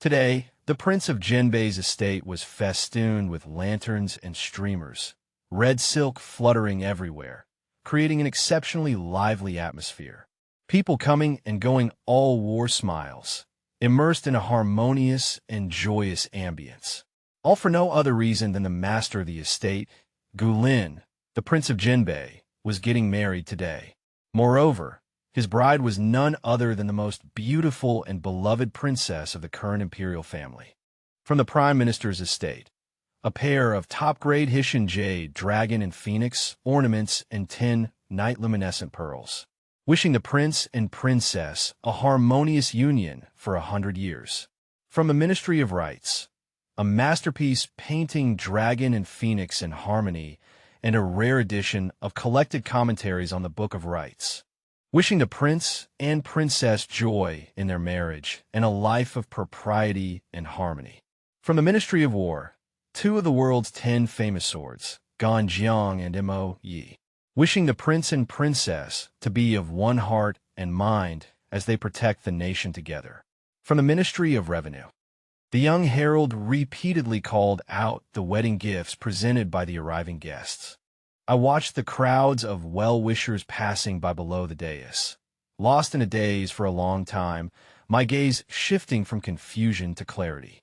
Today, the Prince of Jinbei's estate was festooned with lanterns and streamers, red silk fluttering everywhere, creating an exceptionally lively atmosphere. People coming and going, all wore smiles, immersed in a harmonious and joyous ambience. All for no other reason than the master of the estate, Gulin, the Prince of Jinbei, was getting married today. Moreover, his bride was none other than the most beautiful and beloved princess of the current imperial family. From the Prime Minister's estate, a pair of top-grade Hessian jade, dragon, and phoenix ornaments and 10 night-luminescent pearls, wishing the prince and princess a harmonious union for 100 years. From the Ministry of Rites, a masterpiece painting dragon and phoenix in harmony and a rare edition of collected commentaries on the Book of Rites, wishing the prince and princess joy in their marriage and a life of propriety and harmony. From the Ministry of War, 2 of the world's 10 famous swords, Ganjiang and Mo Yi, wishing the prince and princess to be of one heart and mind as they protect the nation together. From the Ministry of Revenue, the young herald repeatedly called out the wedding gifts presented by the arriving guests. I watched the crowds of well-wishers passing by below the dais, lost in a daze for a long time, my gaze shifting from confusion to clarity.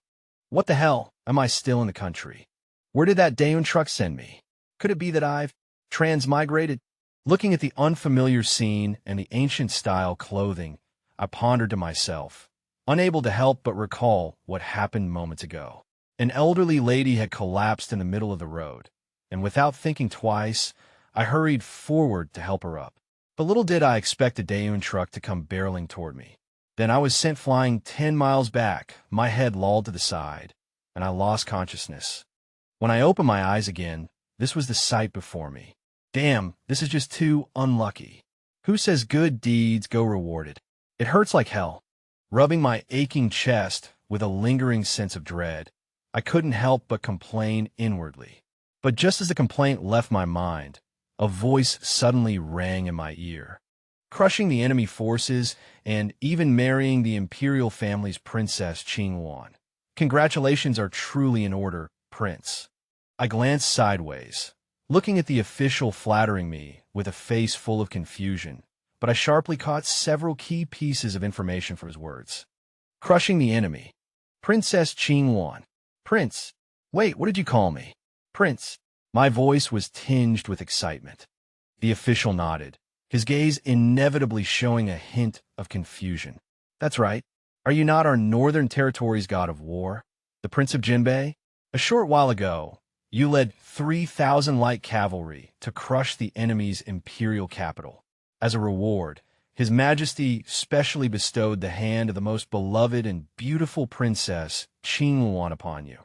What the hell am I still in the country? Where did that Daeun truck send me? Could it be that I've transmigrated? Looking at the unfamiliar scene and the ancient-style clothing, I pondered to myself, unable to help but recall what happened moments ago. An elderly lady had collapsed in the middle of the road, and without thinking twice, I hurried forward to help her up. But little did I expect a Daeun truck to come barreling toward me. Then I was sent flying 10 miles back, my head lolled to the side, and I lost consciousness. When I opened my eyes again, this was the sight before me. Damn, this is just too unlucky. Who says good deeds go rewarded? It hurts like hell. Rubbing my aching chest with a lingering sense of dread, I couldn't help but complain inwardly. But just as the complaint left my mind, a voice suddenly rang in my ear. Crushing the enemy forces and even marrying the Imperial family's Princess Qingwan. Congratulations are truly in order, Prince. I glanced sideways, looking at the official flattering me with a face full of confusion, but I sharply caught several key pieces of information from his words. Crushing the enemy. Princess Qingwan. Prince. Wait, what did you call me? Prince. My voice was tinged with excitement. The official nodded, his gaze inevitably showing a hint of confusion. That's right. Are you not our Northern Territory's god of war, the Prince of Jinbei? A short while ago, you led 3,000 light cavalry to crush the enemy's imperial capital. As a reward, His Majesty specially bestowed the hand of the most beloved and beautiful princess, Qingwan, upon you.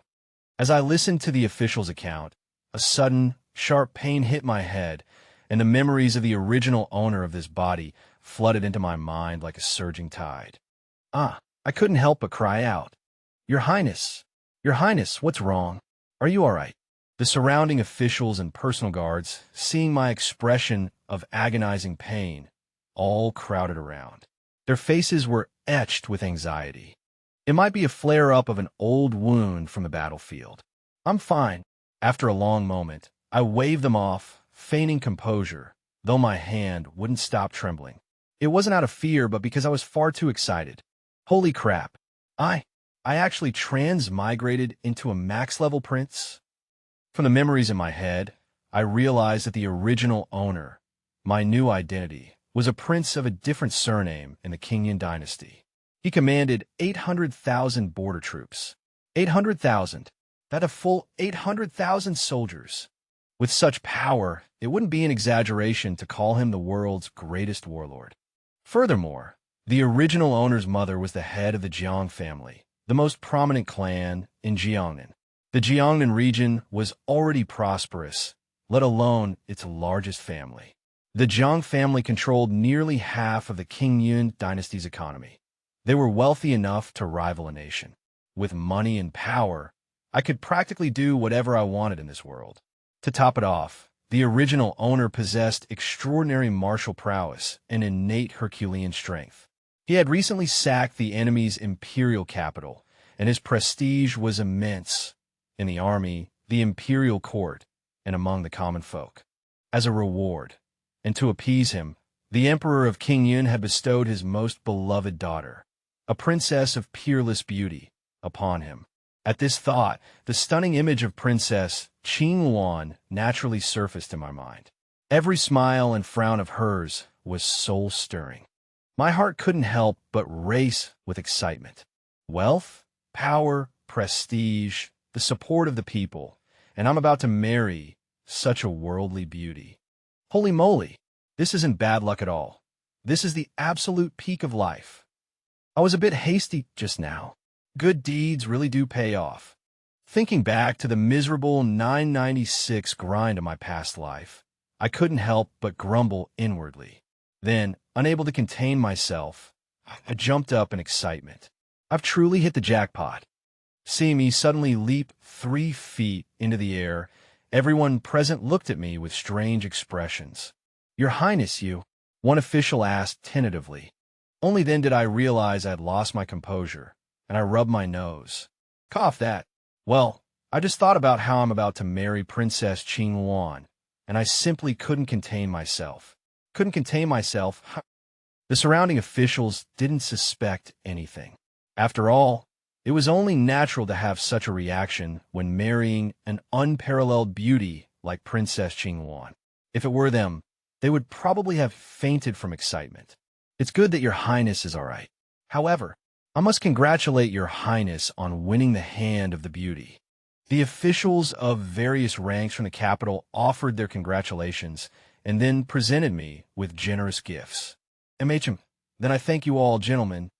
As I listened to the official's account, a sudden, sharp pain hit my head, and the memories of the original owner of this body flooded into my mind like a surging tide. I couldn't help but cry out, Your Highness, what's wrong? Are you all right? The surrounding officials and personal guards, seeing my expression of agonizing pain, all crowded around. Their faces were etched with anxiety. It might be a flare-up of an old wound from the battlefield. I'm fine. After a long moment, I waved them off, feigning composure, though my hand wouldn't stop trembling. It wasn't out of fear, but because I was far too excited. Holy crap. I actually transmigrated into a max-level prince? From the memories in my head, I realized that the original owner, my new identity, was a prince of a different surname in the Qingyan dynasty. He commanded 800,000 border troops. 800,000. That a full 800,000 soldiers. With such power, it wouldn't be an exaggeration to call him the world's greatest warlord. Furthermore, the original owner's mother was the head of the Jiang family, the most prominent clan in Jiangnan. The Jiangnan region was already prosperous, let alone its largest family. The Jiang family controlled nearly half of the Qingyan dynasty's economy. They were wealthy enough to rival a nation. With money and power, I could practically do whatever I wanted in this world. To top it off, the original owner possessed extraordinary martial prowess and innate Herculean strength. He had recently sacked the enemy's imperial capital and his prestige was immense in the army, the imperial court, and among the common folk. As a reward, and to appease him, the emperor of King Yun had bestowed his most beloved daughter, a princess of peerless beauty, upon him. At this thought, the stunning image of Princess Qingluan naturally surfaced in my mind. Every smile and frown of hers was soul-stirring. My heart couldn't help but race with excitement. Wealth, power, prestige, the support of the people, and I'm about to marry such a worldly beauty. Holy moly, this isn't bad luck at all. This is the absolute peak of life. I was a bit hasty just now. Good deeds really do pay off. Thinking back to the miserable 996 grind of my past life, I couldn't help but grumble inwardly. Then, unable to contain myself, I jumped up in excitement. I've truly hit the jackpot. Seeing me suddenly leap 3 feet into the air, everyone present looked at me with strange expressions. "Your Highness, you," one official asked tentatively. Only then did I realize I had lost my composure, and I rubbed my nose. Cough that. Well, I just thought about how I'm about to marry Princess Qingluan, and I simply couldn't contain myself. The surrounding officials didn't suspect anything. After all, it was only natural to have such a reaction when marrying an unparalleled beauty like Princess Qingluan. If it were them, they would probably have fainted from excitement. It's good that Your Highness is all right. However, I must congratulate Your Highness on winning the hand of the beauty. The officials of various ranks from the capital offered their congratulations and then presented me with generous gifts. MHM, then I thank you all, gentlemen.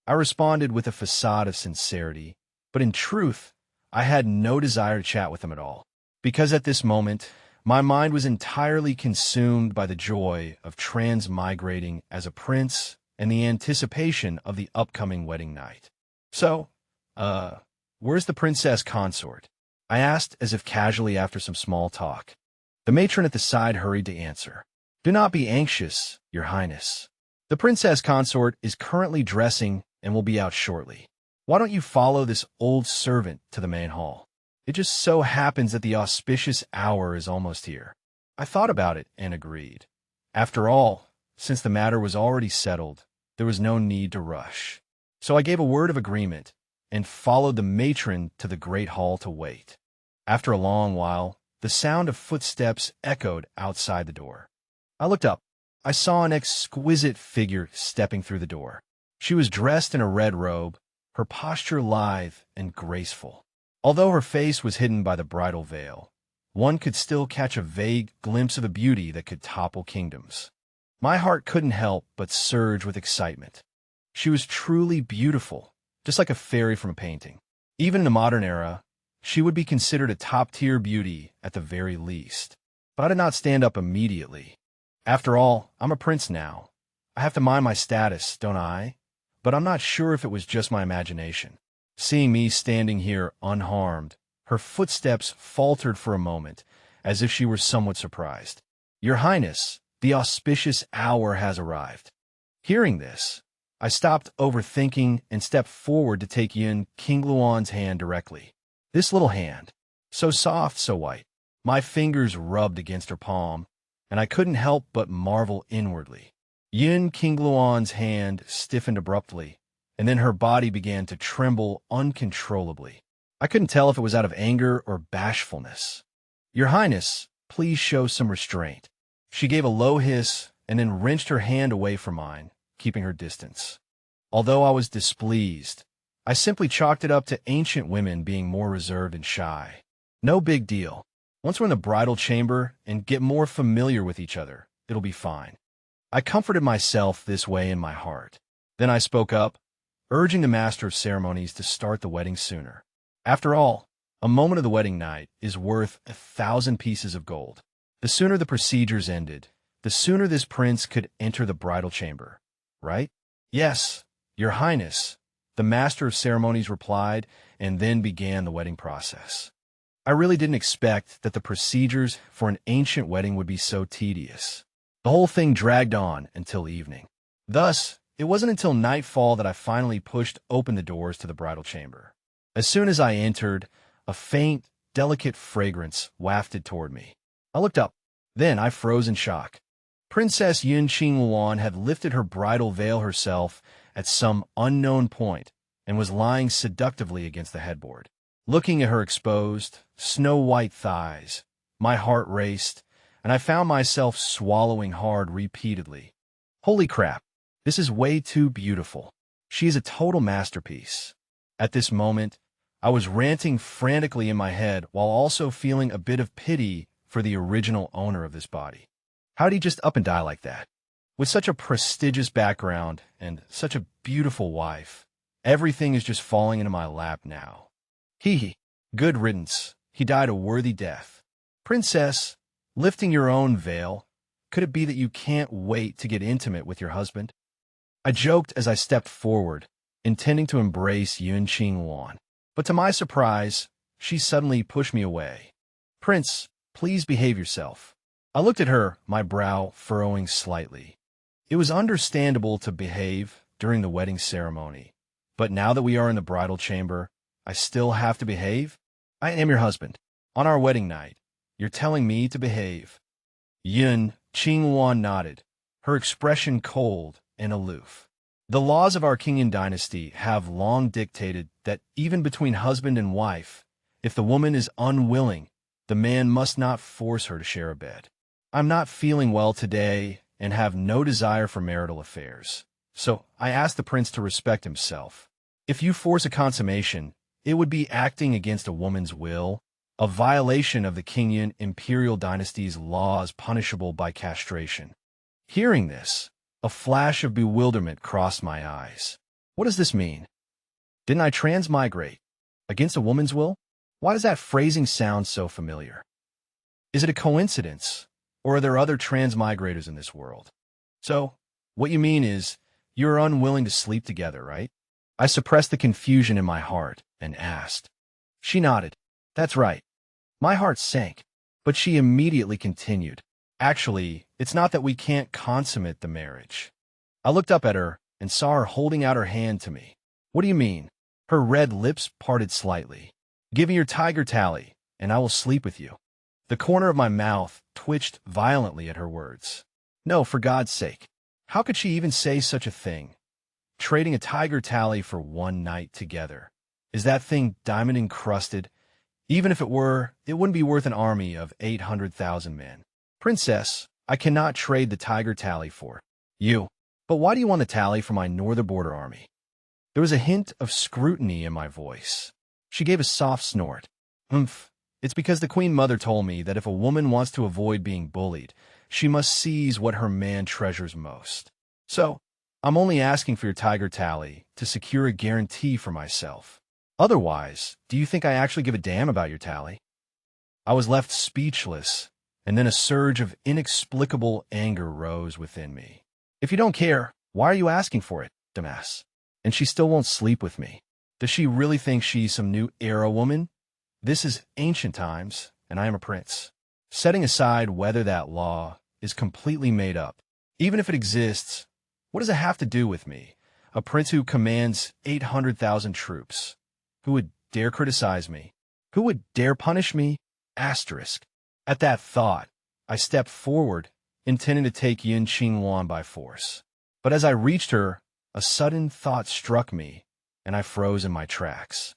I responded with a facade of sincerity, but in truth, I had no desire to chat with them at all, because at this moment, my mind was entirely consumed by the joy of transmigrating as a prince and the anticipation of the upcoming wedding night. So, where's the princess consort? I asked as if casually after some small talk. The matron at the side hurried to answer. Do not be anxious, Your Highness. The princess consort is currently dressing and will be out shortly. Why don't you follow this old servant to the main hall? It just so happens that the auspicious hour is almost here. I thought about it and agreed. After all, since the matter was already settled, there was no need to rush. So I gave a word of agreement and followed the matron to the great hall to wait. After a long while, the sound of footsteps echoed outside the door. I looked up. I saw an exquisite figure stepping through the door. She was dressed in a red robe, her posture lithe and graceful. Although her face was hidden by the bridal veil, one could still catch a vague glimpse of a beauty that could topple kingdoms. My heart couldn't help but surge with excitement. She was truly beautiful, just like a fairy from a painting. Even in the modern era, she would be considered a top-tier beauty at the very least. But I did not stand up immediately. After all, I'm a prince now. I have to mind my status, don't I? But I'm not sure if it was just my imagination. Seeing me standing here unharmed, her footsteps faltered for a moment, as if she were somewhat surprised. Your Highness, the auspicious hour has arrived. Hearing this, I stopped overthinking and stepped forward to take Yin Qingluan's hand directly. This little hand, so soft, so white. My fingers rubbed against her palm, and I couldn't help but marvel inwardly. Yin Qingluan's hand stiffened abruptly, and then her body began to tremble uncontrollably. I couldn't tell if it was out of anger or bashfulness. Your Highness, please show some restraint. She gave a low hiss and then wrenched her hand away from mine, keeping her distance. Although I was displeased, I simply chalked it up to ancient women being more reserved and shy. No big deal. Once we're in the bridal chamber and get more familiar with each other, it'll be fine. I comforted myself this way in my heart. Then I spoke up, urging the master of ceremonies to start the wedding sooner. After all, a moment of the wedding night is worth 1,000 pieces of gold. The sooner the procedures ended, the sooner this prince could enter the bridal chamber, right? Yes, Your Highness, the master of ceremonies replied, and then began the wedding process. I really didn't expect that the procedures for an ancient wedding would be so tedious. The whole thing dragged on until evening. Thus, it wasn't until nightfall that I finally pushed open the doors to the bridal chamber. As soon as I entered, a faint, delicate fragrance wafted toward me. I looked up. Then I froze in shock. Princess Yun Qinghuan had lifted her bridal veil herself at some unknown point and was lying seductively against the headboard. Looking at her exposed, snow-white thighs, my heart raced, and I found myself swallowing hard repeatedly. Holy crap, this is way too beautiful. She is a total masterpiece. At this moment, I was ranting frantically in my head while also feeling a bit of pity for the original owner of this body. How'd he just up and die like that? With such a prestigious background and such a beautiful wife, everything is just falling into my lap now. Hee. Good riddance. He died a worthy death. Princess, lifting your own veil, could it be that you can't wait to get intimate with your husband? I joked as I stepped forward, intending to embrace Yun Qinghuan. But to my surprise, she suddenly pushed me away. Prince, please behave yourself. I looked at her, my brow furrowing slightly. It was understandable to behave during the wedding ceremony, but now that we are in the bridal chamber, I still have to behave? I am your husband. On our wedding night, you're telling me to behave. Yun Qinghuan nodded, her expression cold and aloof. The laws of our Qingyan dynasty have long dictated that even between husband and wife, if the woman is unwilling, the man must not force her to share a bed. I'm not feeling well today and have no desire for marital affairs, so I asked the prince to respect himself. If you force a consummation, it would be acting against a woman's will, a violation of the Qingyan Imperial dynasty's laws punishable by castration. Hearing this, a flash of bewilderment crossed my eyes. What does this mean? Didn't I transmigrate? Against a woman's will? Why does that phrasing sound so familiar? Is it a coincidence, or are there other transmigrators in this world? So, what you mean is, you're unwilling to sleep together, right? I suppressed the confusion in my heart and asked. She nodded. That's right. My heart sank, but she immediately continued. Actually, it's not that we can't consummate the marriage. I looked up at her and saw her holding out her hand to me. What do you mean? Her red lips parted slightly. Give me your tiger tally, and I will sleep with you. The corner of my mouth twitched violently at her words. No, for God's sake. How could she even say such a thing? Trading a tiger tally for one night together. Is that thing diamond-encrusted? Even if it were, it wouldn't be worth an army of 800,000 men. Princess, I cannot trade the tiger tally for you. But why do you want the tally for my northern border army? There was a hint of scrutiny in my voice. She gave a soft snort. It's because the Queen Mother told me that if a woman wants to avoid being bullied, she must seize what her man treasures most. So, I'm only asking for your tiger tally to secure a guarantee for myself. Otherwise, do you think I actually give a damn about your tally? I was left speechless, and then a surge of inexplicable anger rose within me. If you don't care, why are you asking for it, dumbass? And she still won't sleep with me. Does she really think she's some new era woman? This is ancient times, and I am a prince. Setting aside whether that law is completely made up, even if it exists, what does it have to do with me, a prince who commands 800,000 troops? Who would dare criticize me? Who would dare punish me? Asterisk. At that thought, I stepped forward, intending to take Yun Qinghuan by force. But as I reached her, a sudden thought struck me, and I froze in my tracks.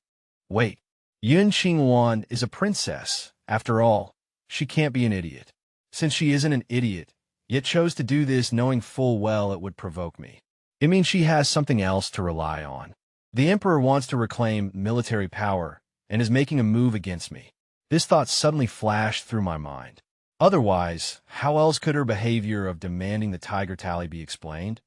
Wait, Yun Qinghuan is a princess. After all, she can't be an idiot. Since she isn't an idiot, yet chose to do this knowing full well it would provoke me, it means she has something else to rely on. The Emperor wants to reclaim military power and is making a move against me. This thought suddenly flashed through my mind. Otherwise, how else could her behavior of demanding the tiger tally be explained?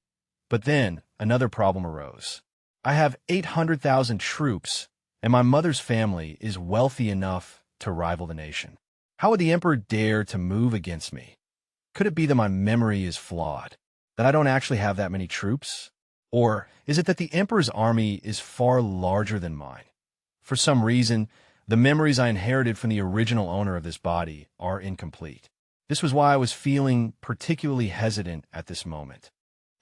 But then, another problem arose. I have 800,000 troops, and my mother's family is wealthy enough to rival the nation. How would the Emperor dare to move against me? Could it be that my memory is flawed, that I don't actually have that many troops? Or is it that the Emperor's army is far larger than mine? For some reason, the memories I inherited from the original owner of this body are incomplete. This was why I was feeling particularly hesitant at this moment.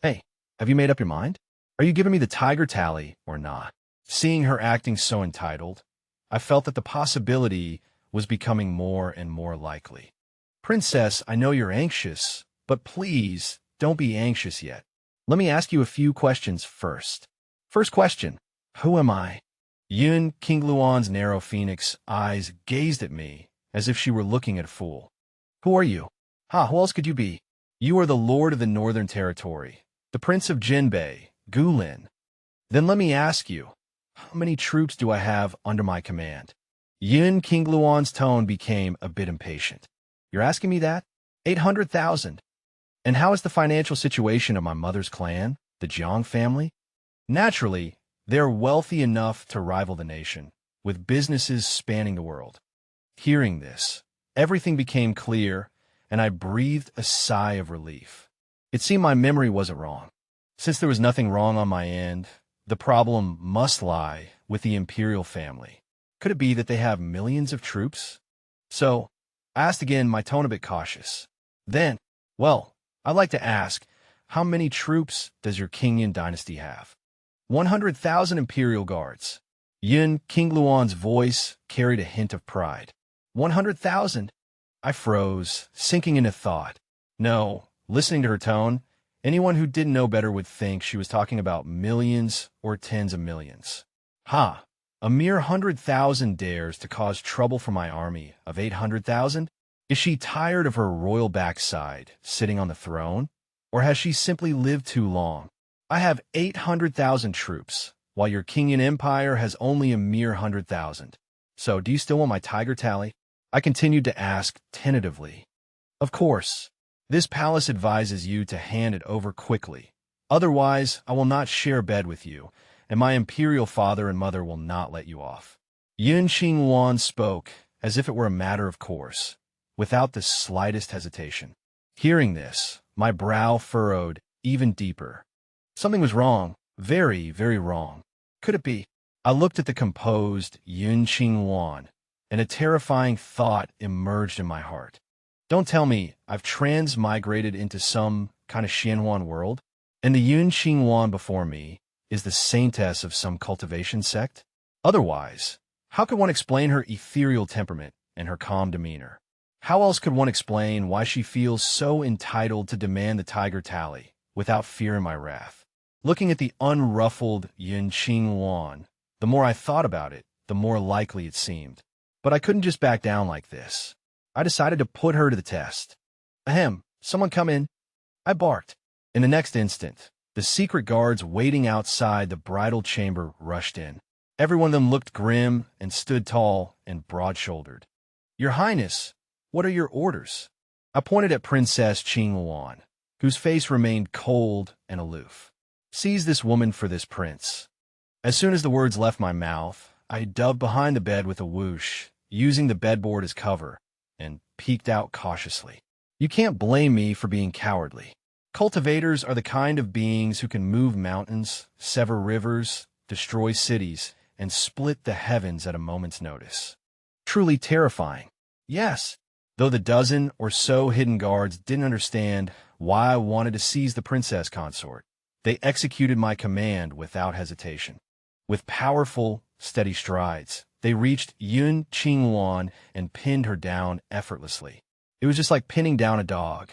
Hey, have you made up your mind? Are you giving me the tiger tally or not? Seeing her acting so entitled, I felt that the possibility was becoming more and more likely. Princess, I know you're anxious, but please don't be anxious yet. Let me ask you a few questions first. First question, who am I? Yun, King Luan's narrow phoenix eyes gazed at me as if she were looking at a fool. Who are you? Who else could you be? You are the Lord of the Northern Territory, the Prince of Jinbei, Gulin. Then let me ask you, how many troops do I have under my command? Yun, King Luan's tone became a bit impatient. You're asking me that? 800,000. And how is the financial situation of my mother's clan, the Jiang family? Naturally, they are wealthy enough to rival the nation, with businesses spanning the world. Hearing this, everything became clear, and I breathed a sigh of relief. It seemed my memory wasn't wrong. Since there was nothing wrong on my end, the problem must lie with the Imperial family. Could it be that they have millions of troops? So, I asked again, my tone a bit cautious. Then, well, I'd like to ask, how many troops does your Qingyan dynasty have? 100,000 Imperial guards. Yun, King Luan's voice carried a hint of pride. 100,000? I froze, sinking into thought. No, listening to her tone, anyone who didn't know better would think she was talking about millions or tens of millions. A mere 100,000 dares to cause trouble for my army of 800,000? Is she tired of her royal backside sitting on the throne? Or has she simply lived too long? I have 800,000 troops, while your Qingyan Empire has only a mere 100,000. So, do you still want my tiger tally? I continued to ask tentatively. Of course. This palace advises you to hand it over quickly. Otherwise, I will not share a bed with you, and my imperial father and mother will not let you off. Yun Qingluan spoke as if it were a matter of course, without the slightest hesitation. Hearing this, my brow furrowed even deeper. Something was wrong, very, very wrong. Could it be? I looked at the composed Yun Qingluan, and a terrifying thought emerged in my heart. Don't tell me I've transmigrated into some kind of Xianhuan world, and the Yun Qingluan before me is the saintess of some cultivation sect? Otherwise, how could one explain her ethereal temperament and her calm demeanor? How else could one explain why she feels so entitled to demand the tiger tally without fearing my wrath? Looking at the unruffled Yun Qingluan, the more I thought about it, the more likely it seemed. But I couldn't just back down like this. I decided to put her to the test. Ahem, someone come in. I barked. In the next instant, the secret guards waiting outside the bridal chamber rushed in. Every one of them looked grim and stood tall and broad-shouldered. Your Highness, what are your orders? I pointed at Princess Qingluan, whose face remained cold and aloof. Seize this woman for this prince. As soon as the words left my mouth, I dove behind the bed with a whoosh, using the bedboard as cover, and peeked out cautiously. You can't blame me for being cowardly. Cultivators are the kind of beings who can move mountains, sever rivers, destroy cities, and split the heavens at a moment's notice. Truly terrifying. Yes, though the dozen or so hidden guards didn't understand why I wanted to seize the princess consort, they executed my command without hesitation. With powerful, steady strides, they reached Yun Qingluan and pinned her down effortlessly. It was just like pinning down a dog.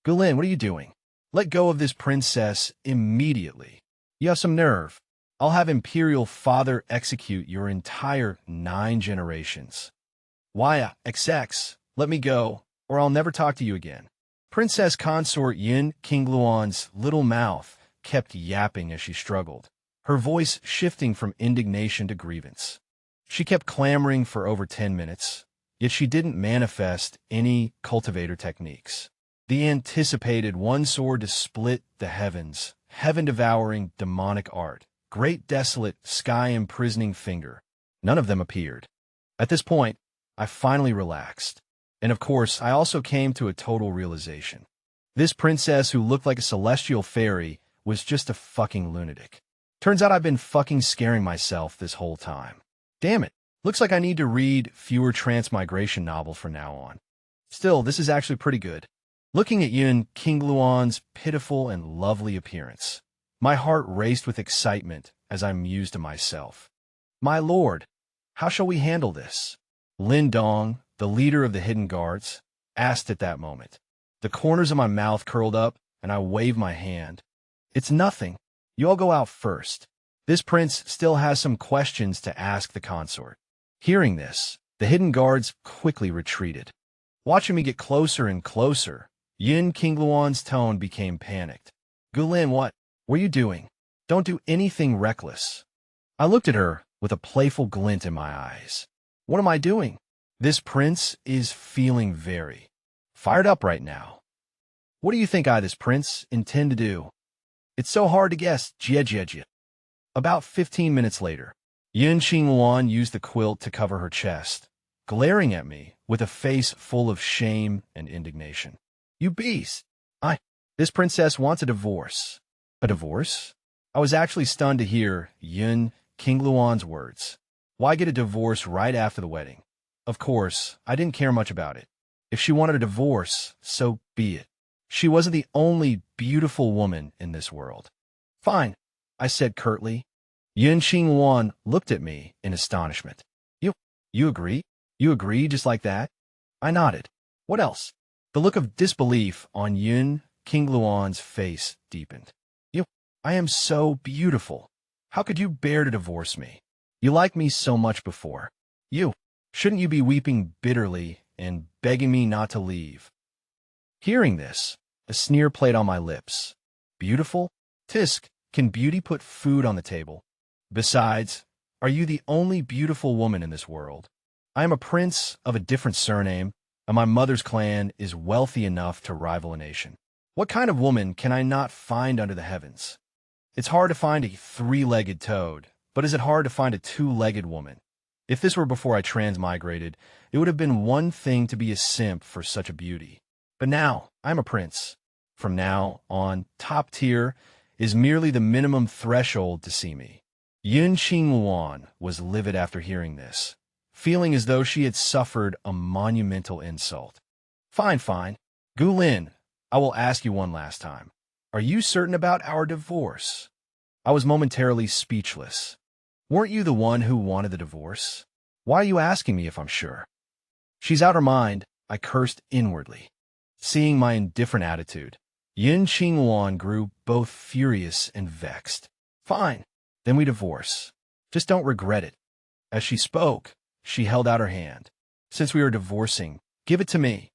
Gulin, what are you doing? Let go of this princess immediately. You have some nerve. I'll have Imperial father execute your entire 9 generations. Why, XX, let me go, or I'll never talk to you again. Princess consort Yun Qingluan's little mouth kept yapping as she struggled, her voice shifting from indignation to grievance. She kept clamoring for over 10 minutes, yet she didn't manifest any cultivator techniques. The anticipated one sword to split the heavens, heaven-devouring demonic art, great desolate sky-imprisoning finger. None of them appeared. At this point, I finally relaxed. And of course, I also came to a total realization. This princess who looked like a celestial fairy was just a fucking lunatic. Turns out I've been fucking scaring myself this whole time. Damn it. Looks like I need to read fewer transmigration novels from now on. Still, this is actually pretty good. Looking at Yun Qingluan's pitiful and lovely appearance, My heart raced with excitement as I mused to myself. My lord, how shall we handle this? Lin Dong, the leader of the hidden guards, asked at that moment. The corners of my mouth curled up, and I waved my hand. It's nothing. You all go out first. This prince still has some questions to ask the consort. Hearing this, the hidden guards quickly retreated. Watching me get closer and closer, Yin Qingluan's tone became panicked. Gulin, what are you doing? Don't do anything reckless. I looked at her with a playful glint in my eyes. What am I doing? This prince is feeling very fired up right now. What do you think this prince, intend to do? It's so hard to guess, Jie. About 15 minutes later, Yin Qingluan used the quilt to cover her chest, glaring at me with a face full of shame and indignation. You beast! This princess wants a divorce. A divorce? I was actually stunned to hear Yin Qingluan's words. Why get a divorce right after the wedding? Of course, I didn't care much about it. If she wanted a divorce, so be it. She wasn't the only beautiful woman in this world. Fine, I said curtly. Yin Qingluan looked at me in astonishment. You agree? You agree just like that? I nodded. What else? The look of disbelief on Yin Qingluan's face deepened. I am so beautiful. How could you bear to divorce me? You liked me so much before. Shouldn't you be weeping bitterly and begging me not to leave? Hearing this, a sneer played on my lips. Beautiful? Tisk, can beauty put food on the table? Besides, are you the only beautiful woman in this world? I am a prince of a different surname, and my mother's clan is wealthy enough to rival a nation. What kind of woman can I not find under the heavens? It's hard to find a three-legged toad, but is it hard to find a two-legged woman? If this were before I transmigrated, it would have been one thing to be a simp for such a beauty. But now, I'm a prince. From now on, top tier is merely the minimum threshold to see me. Yin Qingluan was livid after hearing this, feeling as though she had suffered a monumental insult. Fine. Gulin, I will ask you one last time. Are you certain about our divorce? I was momentarily speechless. Weren't you the one who wanted the divorce? Why are you asking me if I'm sure? She's out her mind, I cursed inwardly. Seeing my indifferent attitude, Yin Qingluan grew both furious and vexed. Fine, then we divorce. Just don't regret it. As she spoke, she held out her hand. Since we are divorcing, give it to me.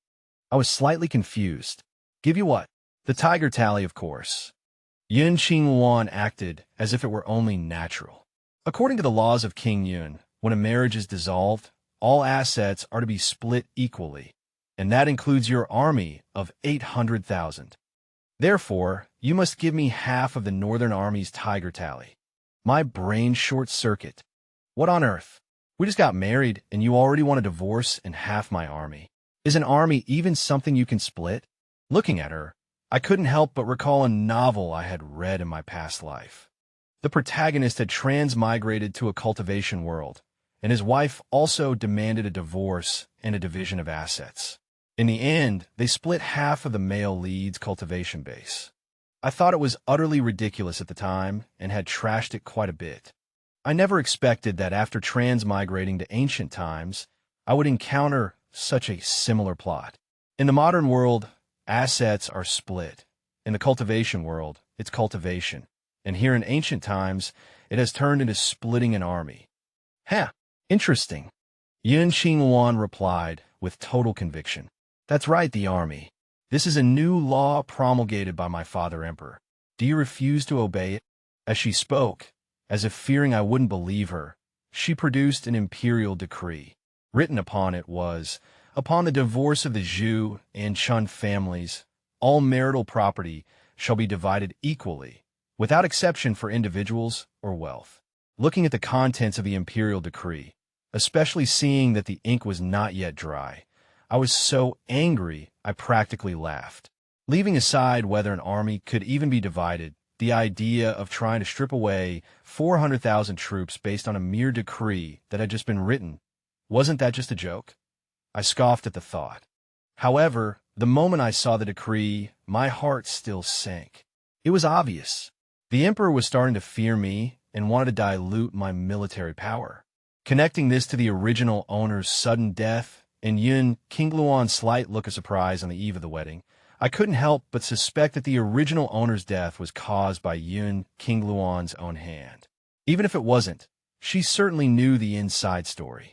I was slightly confused. Give you what? The tiger tally, of course. Yin Qingluan acted as if it were only natural. According to the laws of King Yun, when a marriage is dissolved, all assets are to be split equally, and that includes your army of 800,000. Therefore, you must give me half of the Northern Army's tiger tally. My brain short-circuit. What on earth? We just got married, and you already want a divorce and half my army. Is an army even something you can split? Looking at her, I couldn't help but recall a novel I had read in my past life. The protagonist had transmigrated to a cultivation world, and his wife also demanded a divorce and a division of assets. In the end, they split half of the male lead's cultivation base. I thought it was utterly ridiculous at the time and had trashed it quite a bit. I never expected that after transmigrating to ancient times, I would encounter such a similar plot. In the modern world, assets are split. In the cultivation world, it's cultivation. And here in ancient times, it has turned into splitting an army. Interesting. Yin Qingluan replied with total conviction. That's right, the army. This is a new law promulgated by my father emperor. Do you refuse to obey it? As she spoke, as if fearing I wouldn't believe her, she produced an imperial decree. Written upon it was, upon the divorce of the Zhu and Chun families, all marital property shall be divided equally, without exception for individuals or wealth. Looking at the contents of the imperial decree, especially seeing that the ink was not yet dry, I was so angry I practically laughed. Leaving aside whether an army could even be divided, the idea of trying to strip away 400,000 troops based on a mere decree that had just been written, wasn't that just a joke? I scoffed at the thought. However, the moment I saw the decree, my heart still sank. It was obvious. The emperor was starting to fear me and wanted to dilute my military power. Connecting this to the original owner's sudden death and Yun King Luan's slight look of surprise on the eve of the wedding, I couldn't help but suspect that the original owner's death was caused by Yun King Luan's own hand. Even if it wasn't, she certainly knew the inside story.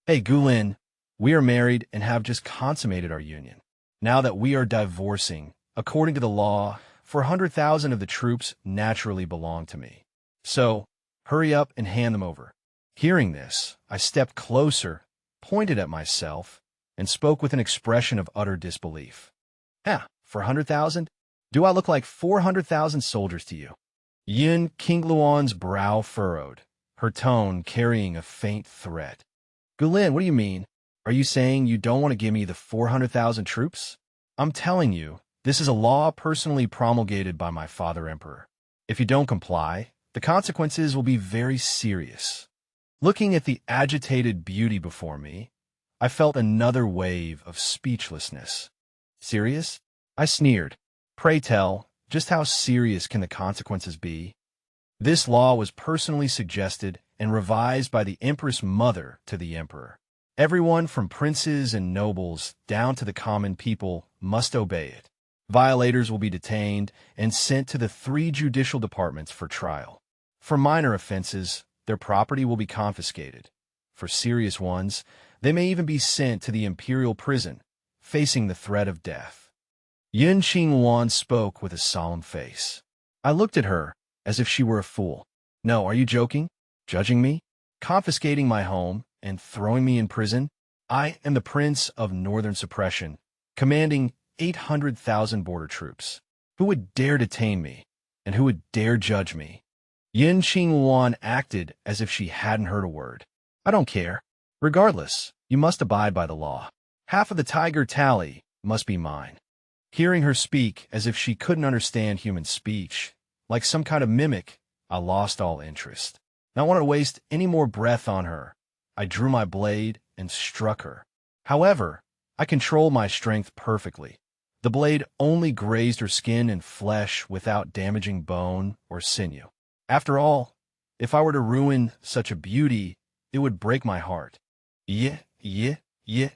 Hey, Gulin, we are married and have just consummated our union. Now that we are divorcing, according to the law, 400,000 of the troops naturally belong to me. So, hurry up and hand them over. Hearing this, I stepped closer, pointed at myself, and spoke with an expression of utter disbelief. 400,000? Do I look like 400,000 soldiers to you? Yun King Luan's brow furrowed, her tone carrying a faint threat. Gulin, what do you mean? Are you saying you don't want to give me the 400,000 troops? I'm telling you, this is a law personally promulgated by my father emperor. If you don't comply, the consequences will be very serious. Looking at the agitated beauty before me, I felt another wave of speechlessness. Serious? I sneered. Pray tell, just how serious can the consequences be? This law was personally suggested and revised by the Empress Mother to the Emperor. Everyone from princes and nobles down to the common people must obey it. Violators will be detained and sent to the 3 judicial departments for trial. For minor offenses, their property will be confiscated. For serious ones, they may even be sent to the Imperial prison, facing the threat of death. Yun Qingluan spoke with a solemn face. I looked at her as if she were a fool. No, are you joking? Judging me? Confiscating my home and throwing me in prison? I am the Prince of Northern Suppression, commanding 800,000 border troops. Who would dare detain me, and who would dare judge me? Yun Qingluan acted as if she hadn't heard a word. I don't care. Regardless, you must abide by the law. Half of the tiger tally must be mine. Hearing her speak as if she couldn't understand human speech, like some kind of mimic, I lost all interest. Not wanting to waste any more breath on her, I drew my blade and struck her. However, I controlled my strength perfectly. The blade only grazed her skin and flesh without damaging bone or sinew. After all, if I were to ruin such a beauty, it would break my heart. Yeah. Yun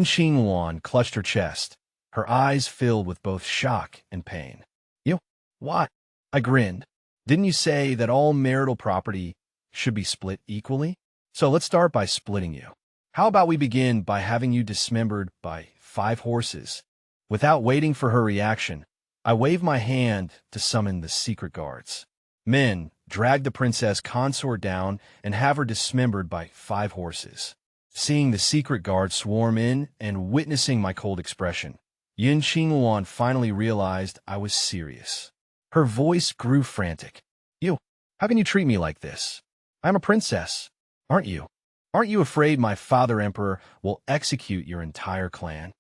Qingluan clutched her chest, her eyes filled with both shock and pain. You? What? I grinned. Didn't you say that all marital property should be split equally? So let's start by splitting you. How about we begin by having you dismembered by 5 horses? Without waiting for her reaction, I waved my hand to summon the secret guards. Men, drag the princess consort down and have her dismembered by 5 horses. Seeing the secret guards swarm in and witnessing my cold expression, Yun Qingluan finally realized I was serious. Her voice grew frantic. How can you treat me like this? I'm a princess, aren't you? Aren't you afraid my father emperor will execute your entire clan?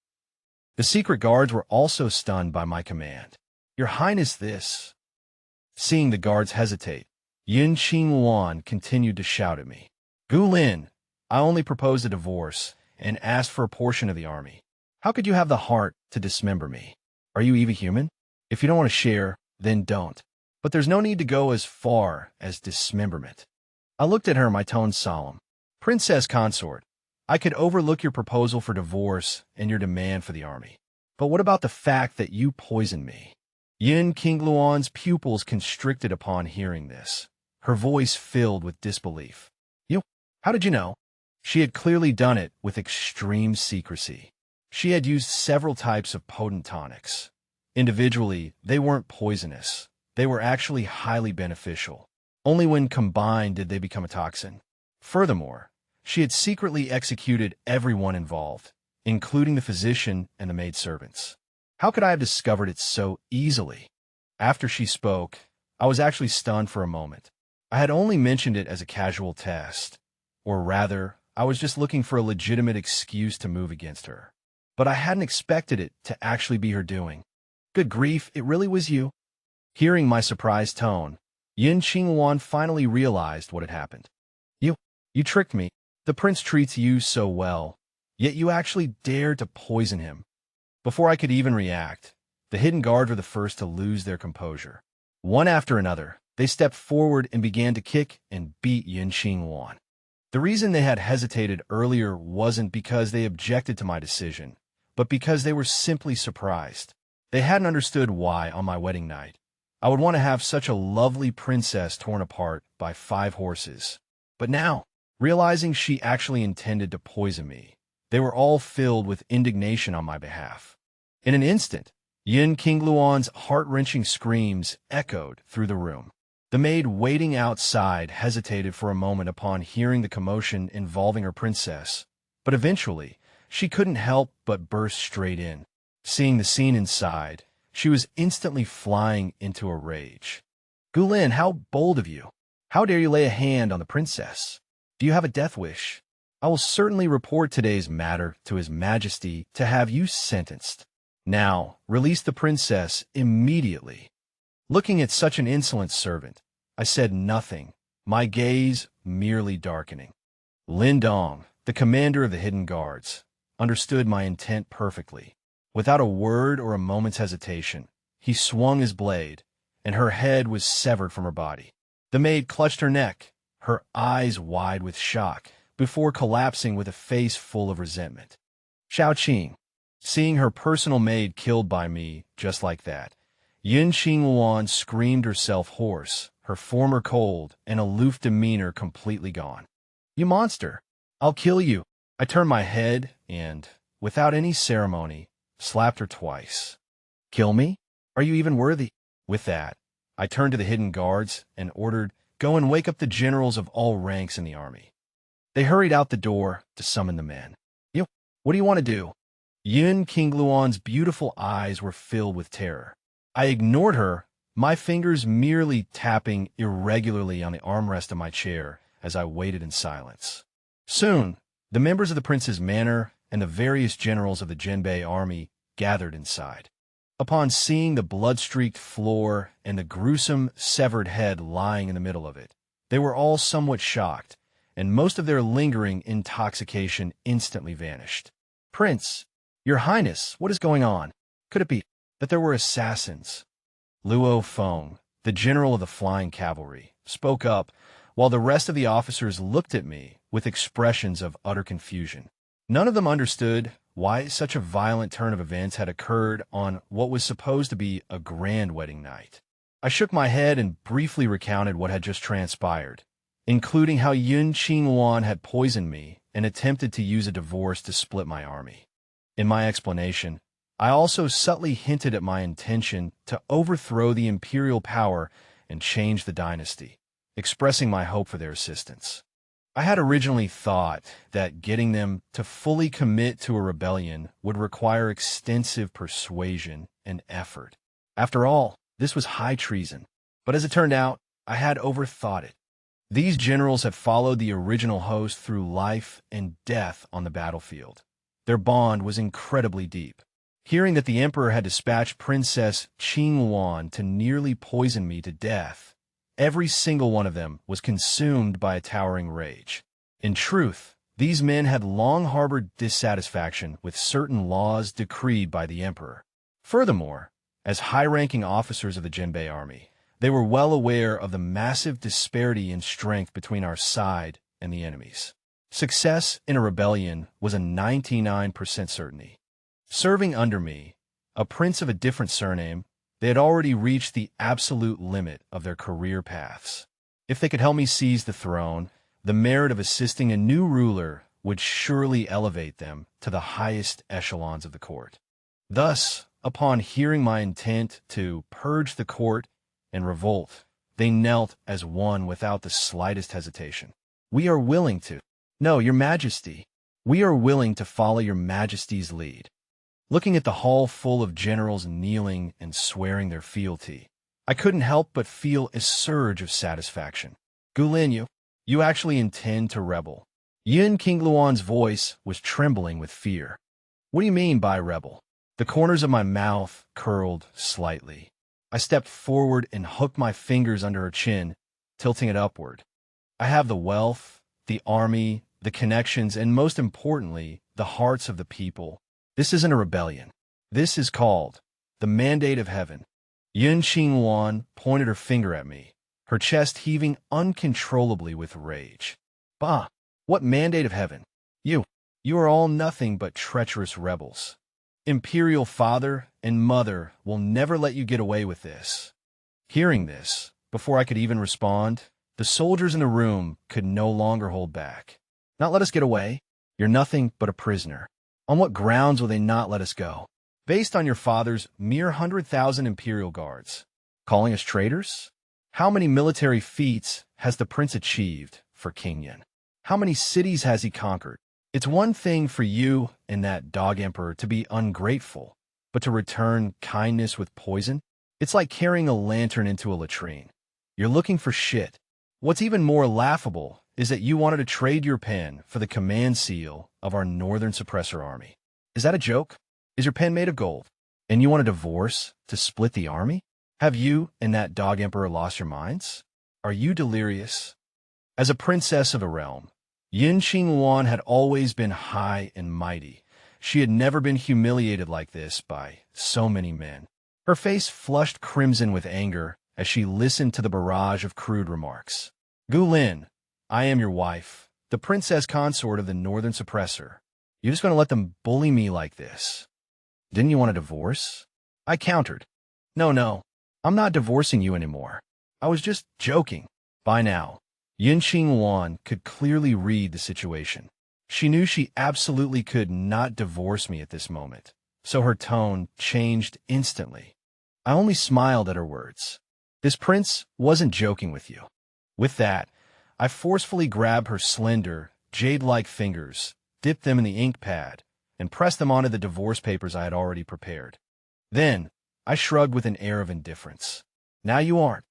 The secret guards were also stunned by my command. Your Highness, this. Seeing the guards hesitate, Yun Qingluan continued to shout at me. Gulin, I only proposed a divorce and asked for a portion of the army. How could you have the heart to dismember me? Are you even human? If you don't want to share, then don't. But there's no need to go as far as dismemberment. I looked at her, my tone solemn. Princess consort, I could overlook your proposal for divorce and your demand for the army. But what about the fact that you poisoned me? Yun Qingluan's pupils constricted upon hearing this, her voice filled with disbelief. How did you know? She had clearly done it with extreme secrecy. She had used several types of potent tonics. Individually, they weren't poisonous. They were actually highly beneficial. Only when combined did they become a toxin. Furthermore, she had secretly executed everyone involved, including the physician and the maidservants. How could I have discovered it so easily? After she spoke, I was actually stunned for a moment. I had only mentioned it as a casual test, or rather, I was just looking for a legitimate excuse to move against her. But I hadn't expected it to actually be her doing. Good grief, it really was you. Hearing my surprised tone, Yun Qingluan finally realized what had happened. You tricked me. The prince treats you so well, yet you actually dared to poison him. Before I could even react, the hidden guards were the first to lose their composure. One after another, they stepped forward and began to kick and beat Yin Qingluan. The reason they had hesitated earlier wasn't because they objected to my decision, but because they were simply surprised. They hadn't understood why, on my wedding night, I would want to have such a lovely princess torn apart by 5 horses. But now, realizing she actually intended to poison me, they were all filled with indignation on my behalf. In an instant, Yin Qingluan's heart-wrenching screams echoed through the room. The maid waiting outside hesitated for a moment upon hearing the commotion involving her princess, but eventually, she couldn't help but burst straight in. Seeing the scene inside, she was instantly flying into a rage. "Gulin, how bold of you! How dare you lay a hand on the princess? Do you have a death wish? I will certainly report today's matter to His Majesty to have you sentenced. Now, release the princess immediately." Looking at such an insolent servant, I said nothing, my gaze merely darkening. Lin Dong, the commander of the Hidden Guards, understood my intent perfectly. Without a word or a moment's hesitation, he swung his blade, and her head was severed from her body. The maid clutched her neck, her eyes wide with shock, before collapsing with a face full of resentment. Xiao Qing, seeing her personal maid killed by me just like that, Yin Qingluan screamed herself hoarse, her former cold and aloof demeanor completely gone. "You monster! I'll kill you!" I turned my head and, without any ceremony, slapped her twice. "Kill me? Are you even worthy?" With that, I turned to the Hidden Guards and ordered, "Go and wake up the generals of all ranks in the army." They hurried out the door to summon the men. What do you want to do?" Yin Qingluan's beautiful eyes were filled with terror. I ignored her, my fingers merely tapping irregularly on the armrest of my chair as I waited in silence. Soon, the members of the prince's manor and the various generals of the Jinbei army gathered inside. Upon seeing the blood-streaked floor and the gruesome, severed head lying in the middle of it, they were all somewhat shocked, and most of their lingering intoxication instantly vanished. "Prince, Your Highness, what is going on? Could it be that there were assassins?" Luo Feng, the general of the flying cavalry, spoke up, while the rest of the officers looked at me with expressions of utter confusion. None of them understood why such a violent turn of events had occurred on what was supposed to be a grand wedding night. I shook my head and briefly recounted what had just transpired, including how Yin Qingluan had poisoned me and attempted to use a divorce to split my army. In my explanation, I also subtly hinted at my intention to overthrow the Imperial power and change the dynasty, expressing my hope for their assistance. I had originally thought that getting them to fully commit to a rebellion would require extensive persuasion and effort. After all, this was high treason. But as it turned out, I had overthought it. These generals had followed the original host through life and death on the battlefield. Their bond was incredibly deep. Hearing that the Emperor had dispatched Princess Qingluan to nearly poison me to death, every single one of them was consumed by a towering rage. In truth, these men had long harbored dissatisfaction with certain laws decreed by the Emperor. Furthermore, as high-ranking officers of the Jinbei army, they were well aware of the massive disparity in strength between our side and the enemy's. Success in a rebellion was a 99% certainty. Serving under me, a prince of a different surname, they had already reached the absolute limit of their career paths. If they could help me seize the throne, the merit of assisting a new ruler would surely elevate them to the highest echelons of the court. Thus, upon hearing my intent to purge the court and revolt, they knelt as one without the slightest hesitation. "We are willing to." "No, Your Majesty. We are willing to follow Your Majesty's lead." Looking at the hall full of generals kneeling and swearing their fealty, I couldn't help but feel a surge of satisfaction. "Gulin, you actually intend to rebel?" Yin Qingluan's voice was trembling with fear. "What do you mean by rebel?" The corners of my mouth curled slightly. I stepped forward and hooked my fingers under her chin, tilting it upward. "I have the wealth, the army, the connections, and most importantly, the hearts of the people. This isn't a rebellion. This is called the mandate of heaven. Yun Qingwan pointed her finger at me, her chest heaving uncontrollably with rage. Bah! What mandate of heaven? You are all nothing but treacherous rebels. Imperial father and mother will never let you get away with this. Hearing this, before I could even respond, the soldiers in the room could no longer hold back. Not let us get away? You're nothing but a prisoner. On what grounds will they not let us go? Based on your father's mere 100,000 Imperial guards. Calling us traitors? How many military feats has the prince achieved for King Yun? How many cities has he conquered? It's one thing for you and that dog emperor to be ungrateful, but to return kindness with poison? It's like carrying a lantern into a latrine. You're looking for shit. What's even more laughable is that you wanted to trade your pen for the command seal of our northern suppressor army. Is that a joke? Is your pen made of gold? And you want a divorce to split the army? Have you and that dog emperor lost your minds? Are you delirious? As a princess of a realm, Yun Qingwan had always been high and mighty. She had never been humiliated like this by so many men. Her face flushed crimson with anger as she listened to the barrage of crude remarks. Gu Lin, I am your wife, the princess consort of the northern suppressor. You're just going to let them bully me like this? Didn't you want a divorce? I countered. No, I'm not divorcing you anymore. I was just joking. By now, Yun Qingwan could clearly read the situation. She knew she absolutely could not divorce me at this moment, so her tone changed instantly. I only smiled at her words. This prince wasn't joking with you. With that, I forcefully grabbed her slender, jade-like fingers, dipped them in the ink pad, and pressed them onto the divorce papers I had already prepared. Then, I shrugged with an air of indifference. Now you aren't.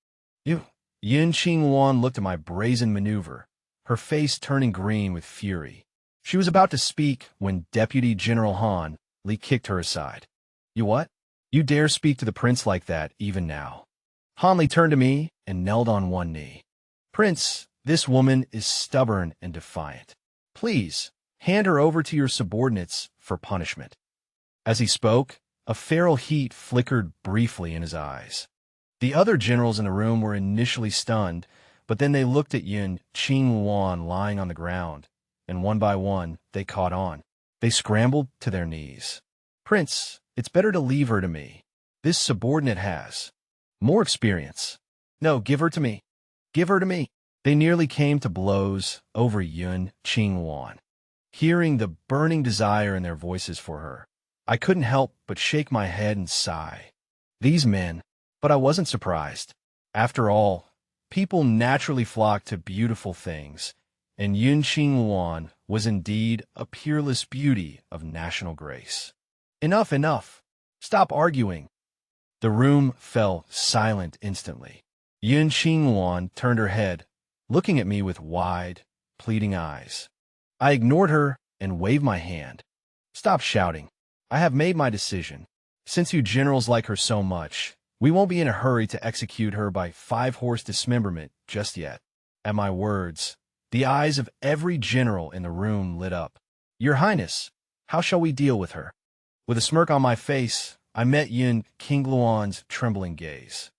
Yun Qingwan looked at my brazen maneuver, her face turning green with fury. She was about to speak when Deputy General Han Li kicked her aside. You what? You dare speak to the prince like that even now? Han Li turned to me and knelt on one knee. Prince, this woman is stubborn and defiant. Please, hand her over to your subordinates for punishment. As he spoke, a feral heat flickered briefly in his eyes. The other generals in the room were initially stunned, but then they looked at Yun Qingwan lying on the ground, and one by one, they caught on. They scrambled to their knees. Prince, it's better to leave her to me. This subordinate has more experience. No, give her to me. Give her to me. They nearly came to blows over Yun Qingwan. Hearing the burning desire in their voices for her, I couldn't help but shake my head and sigh. These men. But I wasn't surprised. After all, people naturally flock to beautiful things, and Yun Qingwan was indeed a peerless beauty of national grace. Enough. Stop arguing. The room fell silent instantly. Yun Qingwan turned her head, looking at me with wide, pleading eyes. I ignored her and waved my hand. Stop shouting. I have made my decision. Since you generals like her so much, we won't be in a hurry to execute her by 5-horse dismemberment just yet. At my words, the eyes of every general in the room lit up. Your Highness, how shall we deal with her? With a smirk on my face, I met Yun Qingluan's trembling gaze.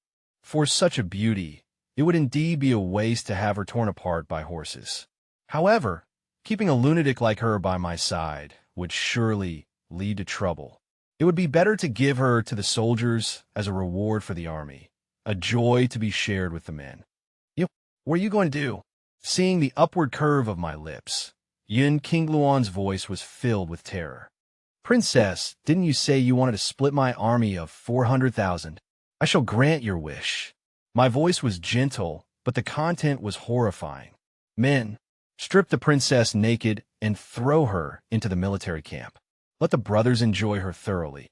For such a beauty, it would indeed be a waste to have her torn apart by horses. However, keeping a lunatic like her by my side would surely lead to trouble. It would be better to give her to the soldiers as a reward for the army, a joy to be shared with the men. What are you going to do? Seeing the upward curve of my lips, Yun Qingluan's voice was filled with terror. Princess, didn't you say you wanted to split my army of 400,000? I shall grant your wish. My voice was gentle, but the content was horrifying. Men, strip the princess naked and throw her into the military camp. Let the brothers enjoy her thoroughly.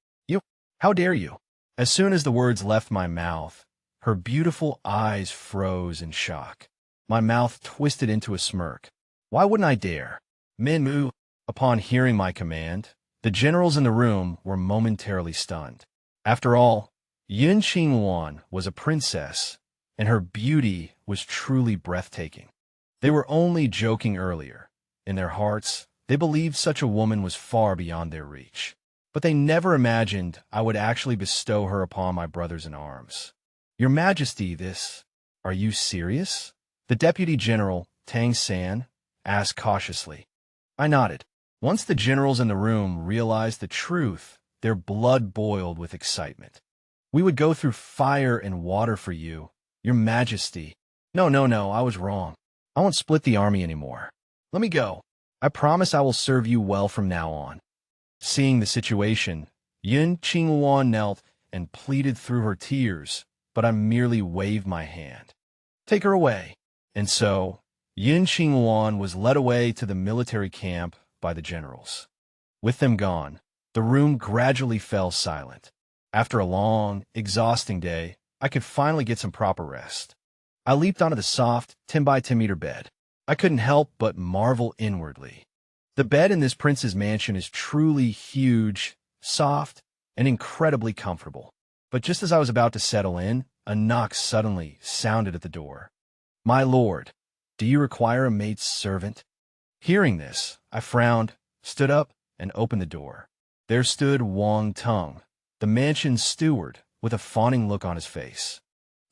How dare you? As soon as the words left my mouth, her beautiful eyes froze in shock. My mouth twisted into a smirk. Why wouldn't I dare? Minmu. Upon hearing my command, the generals in the room were momentarily stunned. After all, Yun Qingwan was a princess, and her beauty was truly breathtaking. They were only joking earlier. In their hearts, they believed such a woman was far beyond their reach. but they never imagined I would actually bestow her upon my brothers in arms. Your Majesty, this... Are you serious? The Deputy General, Tang San, asked cautiously. I nodded. Once the generals in the room realized the truth, their blood boiled with excitement. We would go through fire and water for you, Your Majesty. No, I was wrong. I won't split the army anymore. Let me go. I promise I will serve you well from now on. Seeing the situation, Yun Qinghuan knelt and pleaded through her tears, but I merely waved my hand. Take her away. And so, Yun Qinghuan was led away to the military camp by the generals. With them gone, the room gradually fell silent. After a long, exhausting day, I could finally get some proper rest. I leaped onto the soft, 10 by 10 meter bed. I couldn't help but marvel inwardly. The bed in this prince's mansion is truly huge, soft, and incredibly comfortable. But just as I was about to settle in, a knock suddenly sounded at the door. My lord, do you require a maid servant? Hearing this, I frowned, stood up, and opened the door. There stood Wang Tung, the mansion's steward, with a fawning look on his face.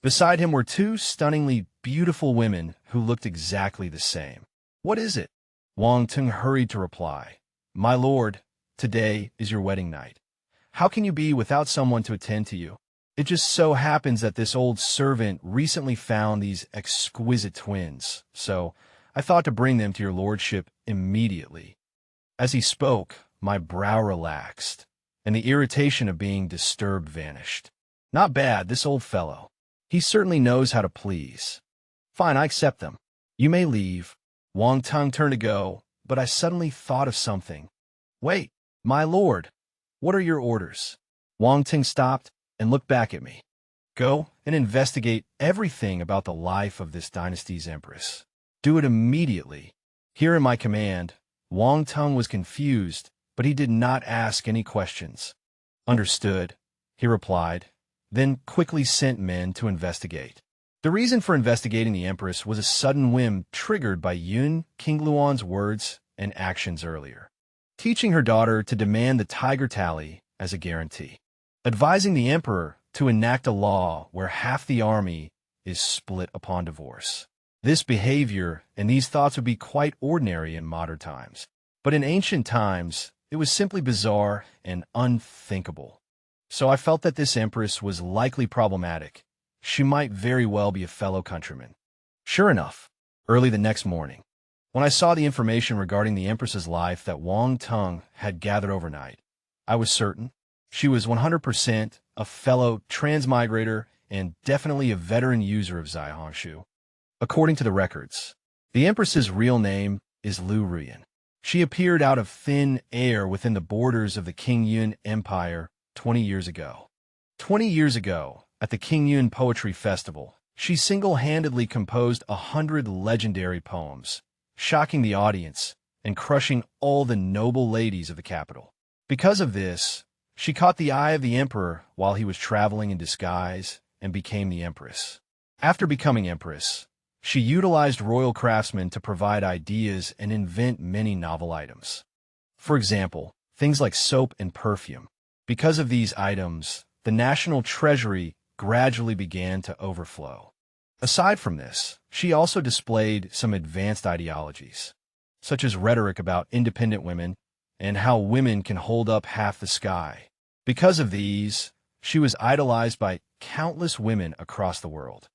Beside him were two stunningly beautiful women who looked exactly the same. What is it? Wang Tung hurried to reply. My lord, today is your wedding night. How can you be without someone to attend to you? It just so happens that this old servant recently found these exquisite twins, so I thought to bring them to your lordship immediately. As he spoke, my brow relaxed, and the irritation of being disturbed vanished. Not bad, this old fellow. He certainly knows how to please. Fine, I accept them. You may leave. Wang Tung turned to go, but I suddenly thought of something. Wait, my lord, what are your orders? Wang Tung stopped and looked back at me. Go and investigate everything about the life of this dynasty's empress. Do it immediately. Here in my command, Wang Tung was confused, but he did not ask any questions. Understood, he replied, then quickly sent men to investigate. The reason for investigating the empress was a sudden whim triggered by Yun Qingluan's words and actions earlier, teaching her daughter to demand the tiger tally as a guarantee, advising the emperor to enact a law where half the army is split upon divorce. This behavior and these thoughts would be quite ordinary in modern times, but in ancient times, it was simply bizarre and unthinkable. So I felt that this empress was likely problematic. She might very well be a fellow countryman. Sure enough, early the next morning, when I saw the information regarding the empress's life that Wang Tung had gathered overnight, I was certain she was 100% a fellow transmigrator and definitely a veteran user of Zaihanshu. According to the records, the empress's real name is Lu Ruyan. She appeared out of thin air within the borders of the Qingyun Empire 20 years ago. 20 years ago, at the Qingyun Poetry Festival, she single-handedly composed 100 legendary poems, shocking the audience and crushing all the noble ladies of the capital. Because of this, she caught the eye of the emperor while he was traveling in disguise and became the empress. After becoming empress, she utilized royal craftsmen to provide ideas and invent many novel items. For example, things like soap and perfume. Because of these items, the national treasury gradually began to overflow. Aside from this, she also displayed some advanced ideologies, such as rhetoric about independent women and how women can hold up half the sky. Because of these, she was idolized by countless women across the world.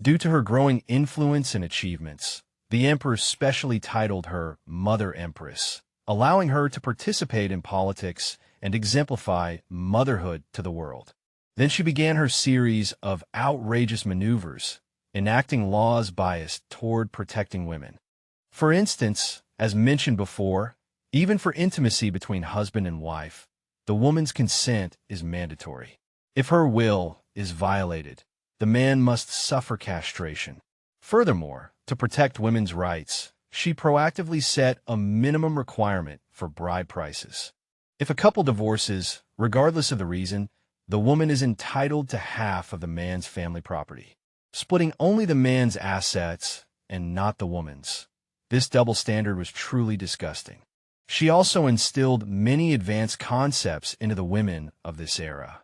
Due to her growing influence and achievements, the emperor specially titled her Mother Empress, allowing her to participate in politics and exemplify motherhood to the world. Then she began her series of outrageous maneuvers, enacting laws biased toward protecting women. For instance, as mentioned before, even for intimacy between husband and wife, the woman's consent is mandatory. If her will is violated, the man must suffer castration. Furthermore, to protect women's rights, she proactively set a minimum requirement for bride prices. If a couple divorces, regardless of the reason, the woman is entitled to half of the man's family property, splitting only the man's assets and not the woman's. This double standard was truly disgusting. She also instilled many advanced concepts into the women of this era.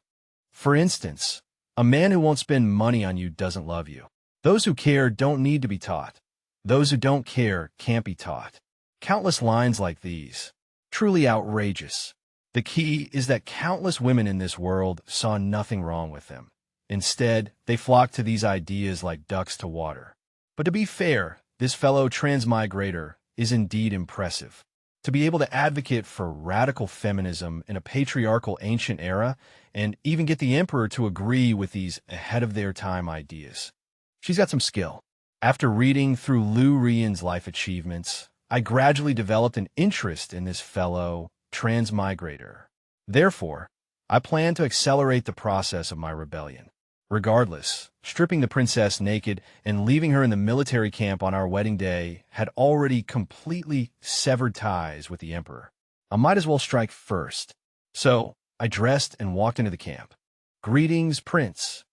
For instance, a man who won't spend money on you doesn't love you. Those who care don't need to be taught. Those who don't care can't be taught. Countless lines like these. Truly outrageous. The key is that countless women in this world saw nothing wrong with them. Instead, they flocked to these ideas like ducks to water. But to be fair, this fellow transmigrator is indeed impressive. To be able to advocate for radical feminism in a patriarchal ancient era and even get the emperor to agree with these ahead-of-their-time ideas. She's got some skill. After reading through Liu Rian's life achievements, I gradually developed an interest in this fellow transmigrator. Therefore, I plan to accelerate the process of my rebellion. Regardless, stripping the princess naked and leaving her in the military camp on our wedding day had already completely severed ties with the emperor. I might as well strike first. So, I dressed and walked into the camp. "Greetings, Prince."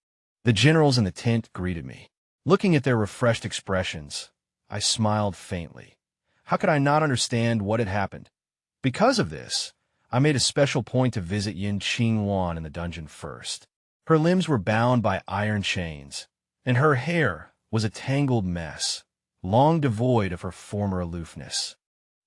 The generals in the tent greeted me. Looking at their refreshed expressions, I smiled faintly. How could I not understand what had happened? Because of this, I made a special point to visit Yin Qingwan in the dungeon first. Her limbs were bound by iron chains, and her hair was a tangled mess, long devoid of her former aloofness.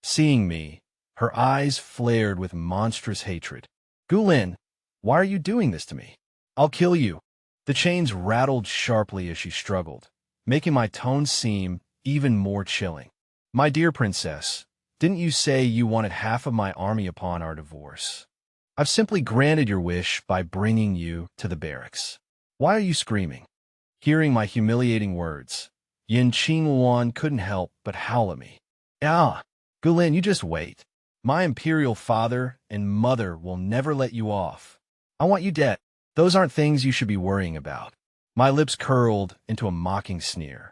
Seeing me, her eyes flared with monstrous hatred. "Gulin, why are you doing this to me? I'll kill you." The chains rattled sharply as she struggled, making my tone seem even more chilling. "My dear princess, didn't you say you wanted half of my army upon our divorce? I've simply granted your wish by bringing you to the barracks. Why are you screaming?" Hearing my humiliating words, Yin Qingwan couldn't help but howl at me. "Ah, Gulin, you just wait. My imperial father and mother will never let you off. I want you dead. Those aren't things you should be worrying about." My lips curled into a mocking sneer.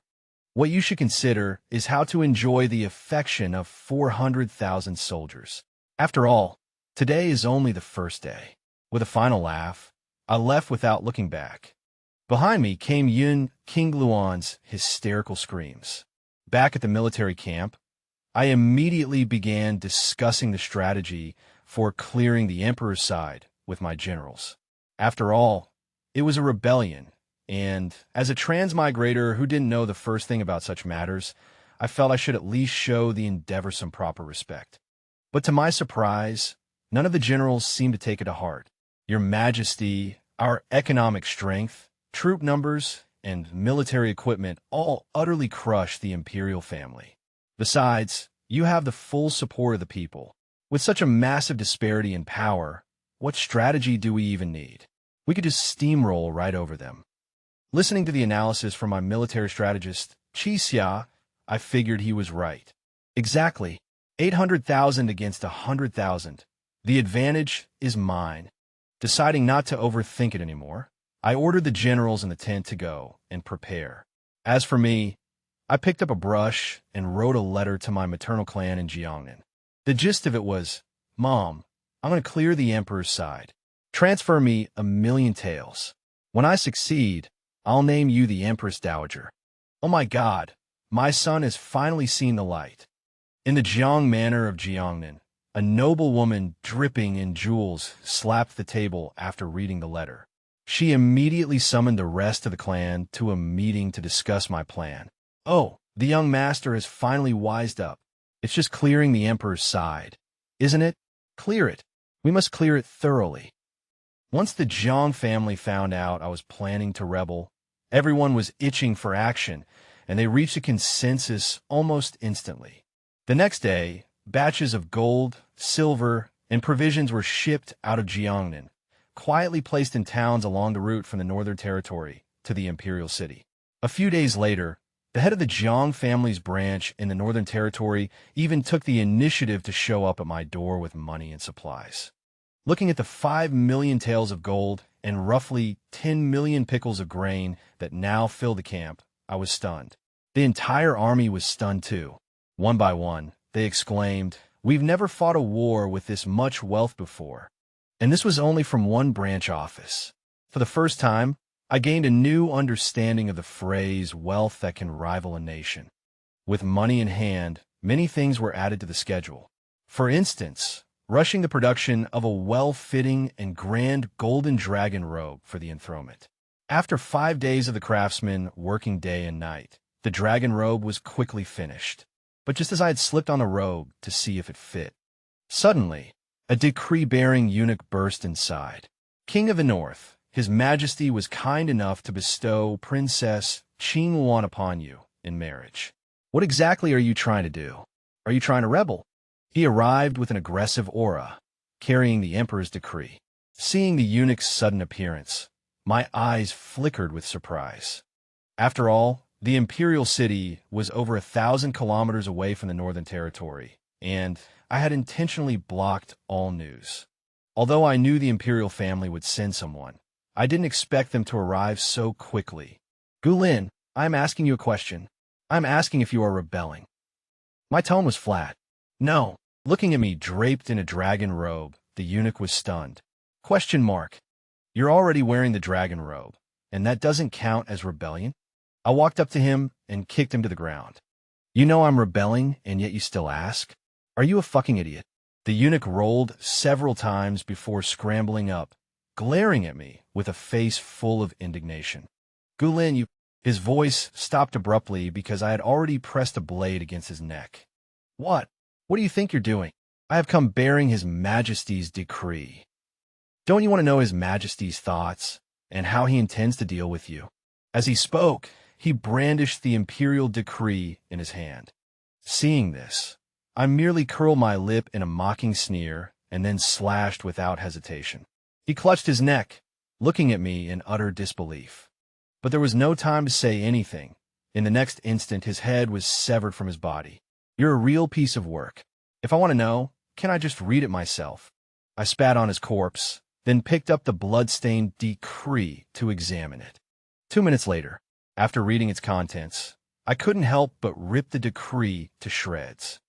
"What you should consider is how to enjoy the affection of 400,000 soldiers. After all, today is only the first day." With a final laugh, I left without looking back. Behind me came Yun Qingluan's hysterical screams. Back at the military camp, I immediately began discussing the strategy for clearing the emperor's side with my generals. After all, it was a rebellion, and as a transmigrator who didn't know the first thing about such matters, I felt I should at least show the endeavor some proper respect. But to my surprise, none of the generals seemed to take it to heart. "Your Majesty, our economic strength, troop numbers, and military equipment all utterly crush the imperial family. Besides, you have the full support of the people. With such a massive disparity in power, what strategy do we even need? We could just steamroll right over them." Listening to the analysis from my military strategist, Qixia, I figured he was right. Exactly. 800,000 against 100,000. The advantage is mine. Deciding not to overthink it anymore, I ordered the generals in the tent to go and prepare. As for me, I picked up a brush and wrote a letter to my maternal clan in Jiangnan. The gist of it was, "Mom, I'm going to clear the emperor's side. Transfer me 1,000,000 taels. When I succeed, I'll name you the Empress Dowager." Oh my God, my son has finally seen the light. In the Jiang manor of Jiangnan, a noble woman dripping in jewels slapped the table after reading the letter. She immediately summoned the rest of the clan to a meeting to discuss my plan. "Oh, the young master has finally wised up. It's just clearing the emperor's side, isn't it? Clear it. We must clear it thoroughly." Once the Jiang family found out I was planning to rebel, everyone was itching for action, and they reached a consensus almost instantly. The next day, batches of gold, silver, and provisions were shipped out of Jiangnan, quietly placed in towns along the route from the Northern Territory to the Imperial City. A few days later, the head of the Jiang family's branch in the Northern Territory even took the initiative to show up at my door with money and supplies. Looking at the 5,000,000 taels of gold and roughly 10,000,000 pickles of grain that now fill the camp, I was stunned. The entire army was stunned too. One by one, they exclaimed, "We've never fought a war with this much wealth before." And this was only from one branch office. For the first time, I gained a new understanding of the phrase wealth that can rival a nation. With money in hand, many things were added to the schedule. For instance, rushing the production of a well-fitting and grand golden dragon robe for the enthronement. After 5 days of the craftsman working day and night, the dragon robe was quickly finished. But just as I had slipped on the robe to see if it fit, suddenly, a decree-bearing eunuch burst inside. King of the North, His Majesty was kind enough to bestow Princess Qingwan upon you in marriage. What exactly are you trying to do? Are you trying to rebel? He arrived with an aggressive aura, carrying the Emperor's decree. Seeing the eunuch's sudden appearance, my eyes flickered with surprise. After all, the Imperial city was over 1,000 kilometers away from the Northern Territory, and I had intentionally blocked all news. Although I knew the Imperial family would send someone, I didn't expect them to arrive so quickly. Gulin, I'm asking you a question. I'm asking if you are rebelling. My tone was flat. No. Looking at me draped in a dragon robe, the eunuch was stunned. Question mark. You're already wearing the dragon robe, and that doesn't count as rebellion? I walked up to him and kicked him to the ground. You know I'm rebelling, and yet you still ask? Are you a fucking idiot? The eunuch rolled several times before scrambling up, glaring at me with a face full of indignation. Gulin, you... His voice stopped abruptly because I had already pressed a blade against his neck. What? What do you think you're doing? I have come bearing His Majesty's decree. Don't you want to know His Majesty's thoughts and how he intends to deal with you? As he spoke, he brandished the Imperial decree in his hand. Seeing this, I merely curled my lip in a mocking sneer and then slashed without hesitation. He clutched his neck, looking at me in utter disbelief. But there was no time to say anything. In the next instant, his head was severed from his body. You're a real piece of work. If I want to know, can I just read it myself? I spat on his corpse, then picked up the blood-stained decree to examine it. 2 minutes later, after reading its contents, I couldn't help but rip the decree to shreds.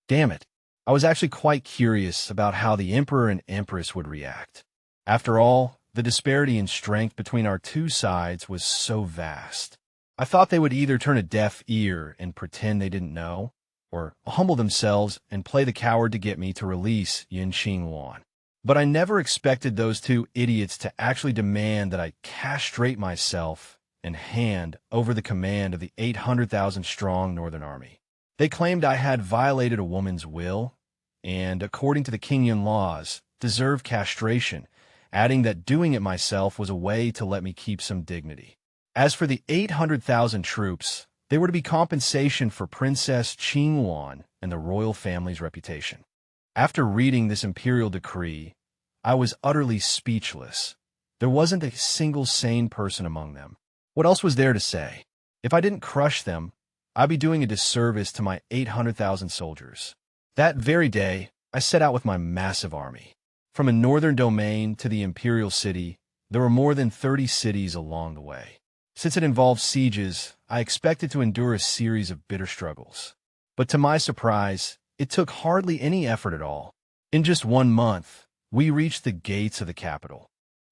Damn it, I was actually quite curious about how the Emperor and Empress would react. After all, the disparity in strength between our two sides was so vast. I thought they would either turn a deaf ear and pretend they didn't know, or humble themselves and play the coward to get me to release Yin Qingwan. But I never expected those two idiots to actually demand that I castrate myself and hand over the command of the 800,000-strong Northern Army. They claimed I had violated a woman's will, and, according to the Qingyan laws, deserved castration, adding that doing it myself was a way to let me keep some dignity. As for the 800,000 troops, they were to be compensation for Princess Qingwan and the royal family's reputation. After reading this imperial decree, I was utterly speechless. There wasn't a single sane person among them. What else was there to say? If I didn't crush them, I'd be doing a disservice to my 800,000 soldiers. That very day, I set out with my massive army. From a northern domain to the Imperial city, there were more than 30 cities along the way. Since it involved sieges, I expected to endure a series of bitter struggles. But to my surprise, it took hardly any effort at all. In just 1 month, we reached the gates of the capital.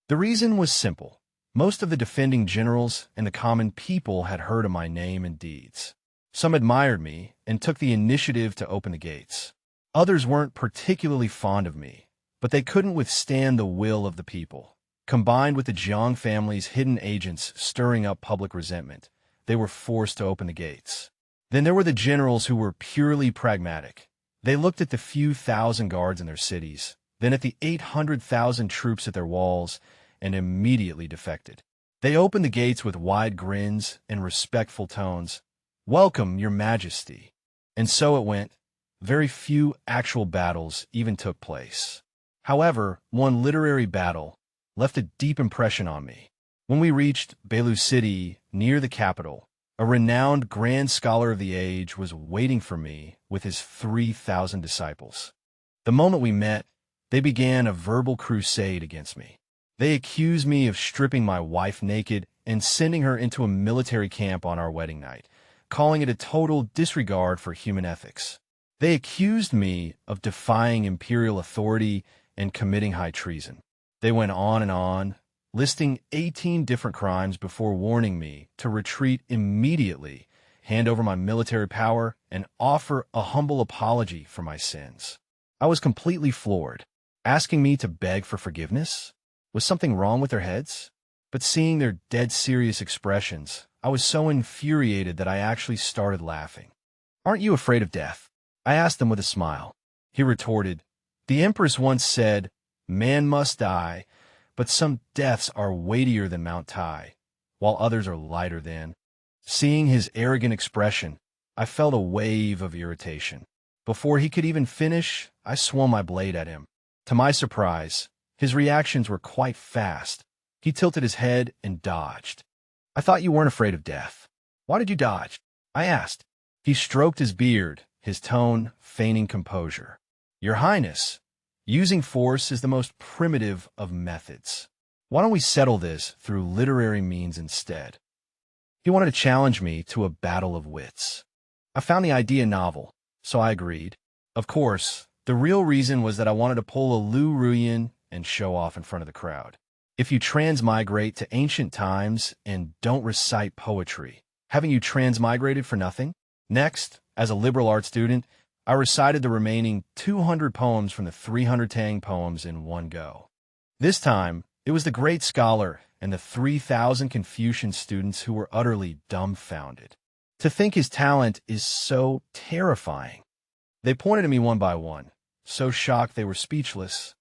The reason was simple. Most of the defending generals and the common people had heard of my name and deeds. Some admired me and took the initiative to open the gates. Others weren't particularly fond of me, but they couldn't withstand the will of the people. Combined with the Jiang family's hidden agents stirring up public resentment, they were forced to open the gates. Then there were the generals who were purely pragmatic. They looked at the few thousand guards in their cities, then at the 800,000 troops at their walls, and immediately defected. They opened the gates with wide grins and respectful tones. "Welcome, Your Majesty." And so it went. Very few actual battles even took place. However, one literary battle left a deep impression on me. When we reached Beilu City, near the capital, a renowned grand scholar of the age was waiting for me with his 3,000 disciples. The moment we met, they began a verbal crusade against me. They accused me of stripping my wife naked and sending her into a military camp on our wedding night, calling it a total disregard for human ethics. They accused me of defying imperial authority and committing high treason. They went on, listing 18 different crimes before warning me to retreat immediately, hand over my military power, and offer a humble apology for my sins. I was completely floored. Asking me to beg for forgiveness? Was something wrong with their heads? But seeing their dead serious expressions, I was so infuriated that I actually started laughing. "Aren't you afraid of death?" I asked them with a smile. He retorted, "The Empress once said, 'Man must die, but some deaths are weightier than Mount Tai, while others are lighter than.'" Seeing his arrogant expression, I felt a wave of irritation. Before he could even finish, I swung my blade at him. To my surprise, his reactions were quite fast. He tilted his head and dodged. "I thought you weren't afraid of death. Why did you dodge?" I asked. He stroked his beard, his tone feigning composure. "Your Highness, using force is the most primitive of methods. Why don't we settle this through literary means instead?" He wanted to challenge me to a battle of wits. I found the idea novel, so I agreed. Of course, the real reason was that I wanted to pull a Lu Ruyin and show off in front of the crowd. If you transmigrate to ancient times and don't recite poetry, haven't you transmigrated for nothing? Next, as a liberal arts student, I recited the remaining 200 poems from the 300 Tang poems in one go. This time, it was the great scholar and the 3,000 Confucian students who were utterly dumbfounded. To think his talent is so terrifying. They pointed at me one by one, so shocked they were speechless.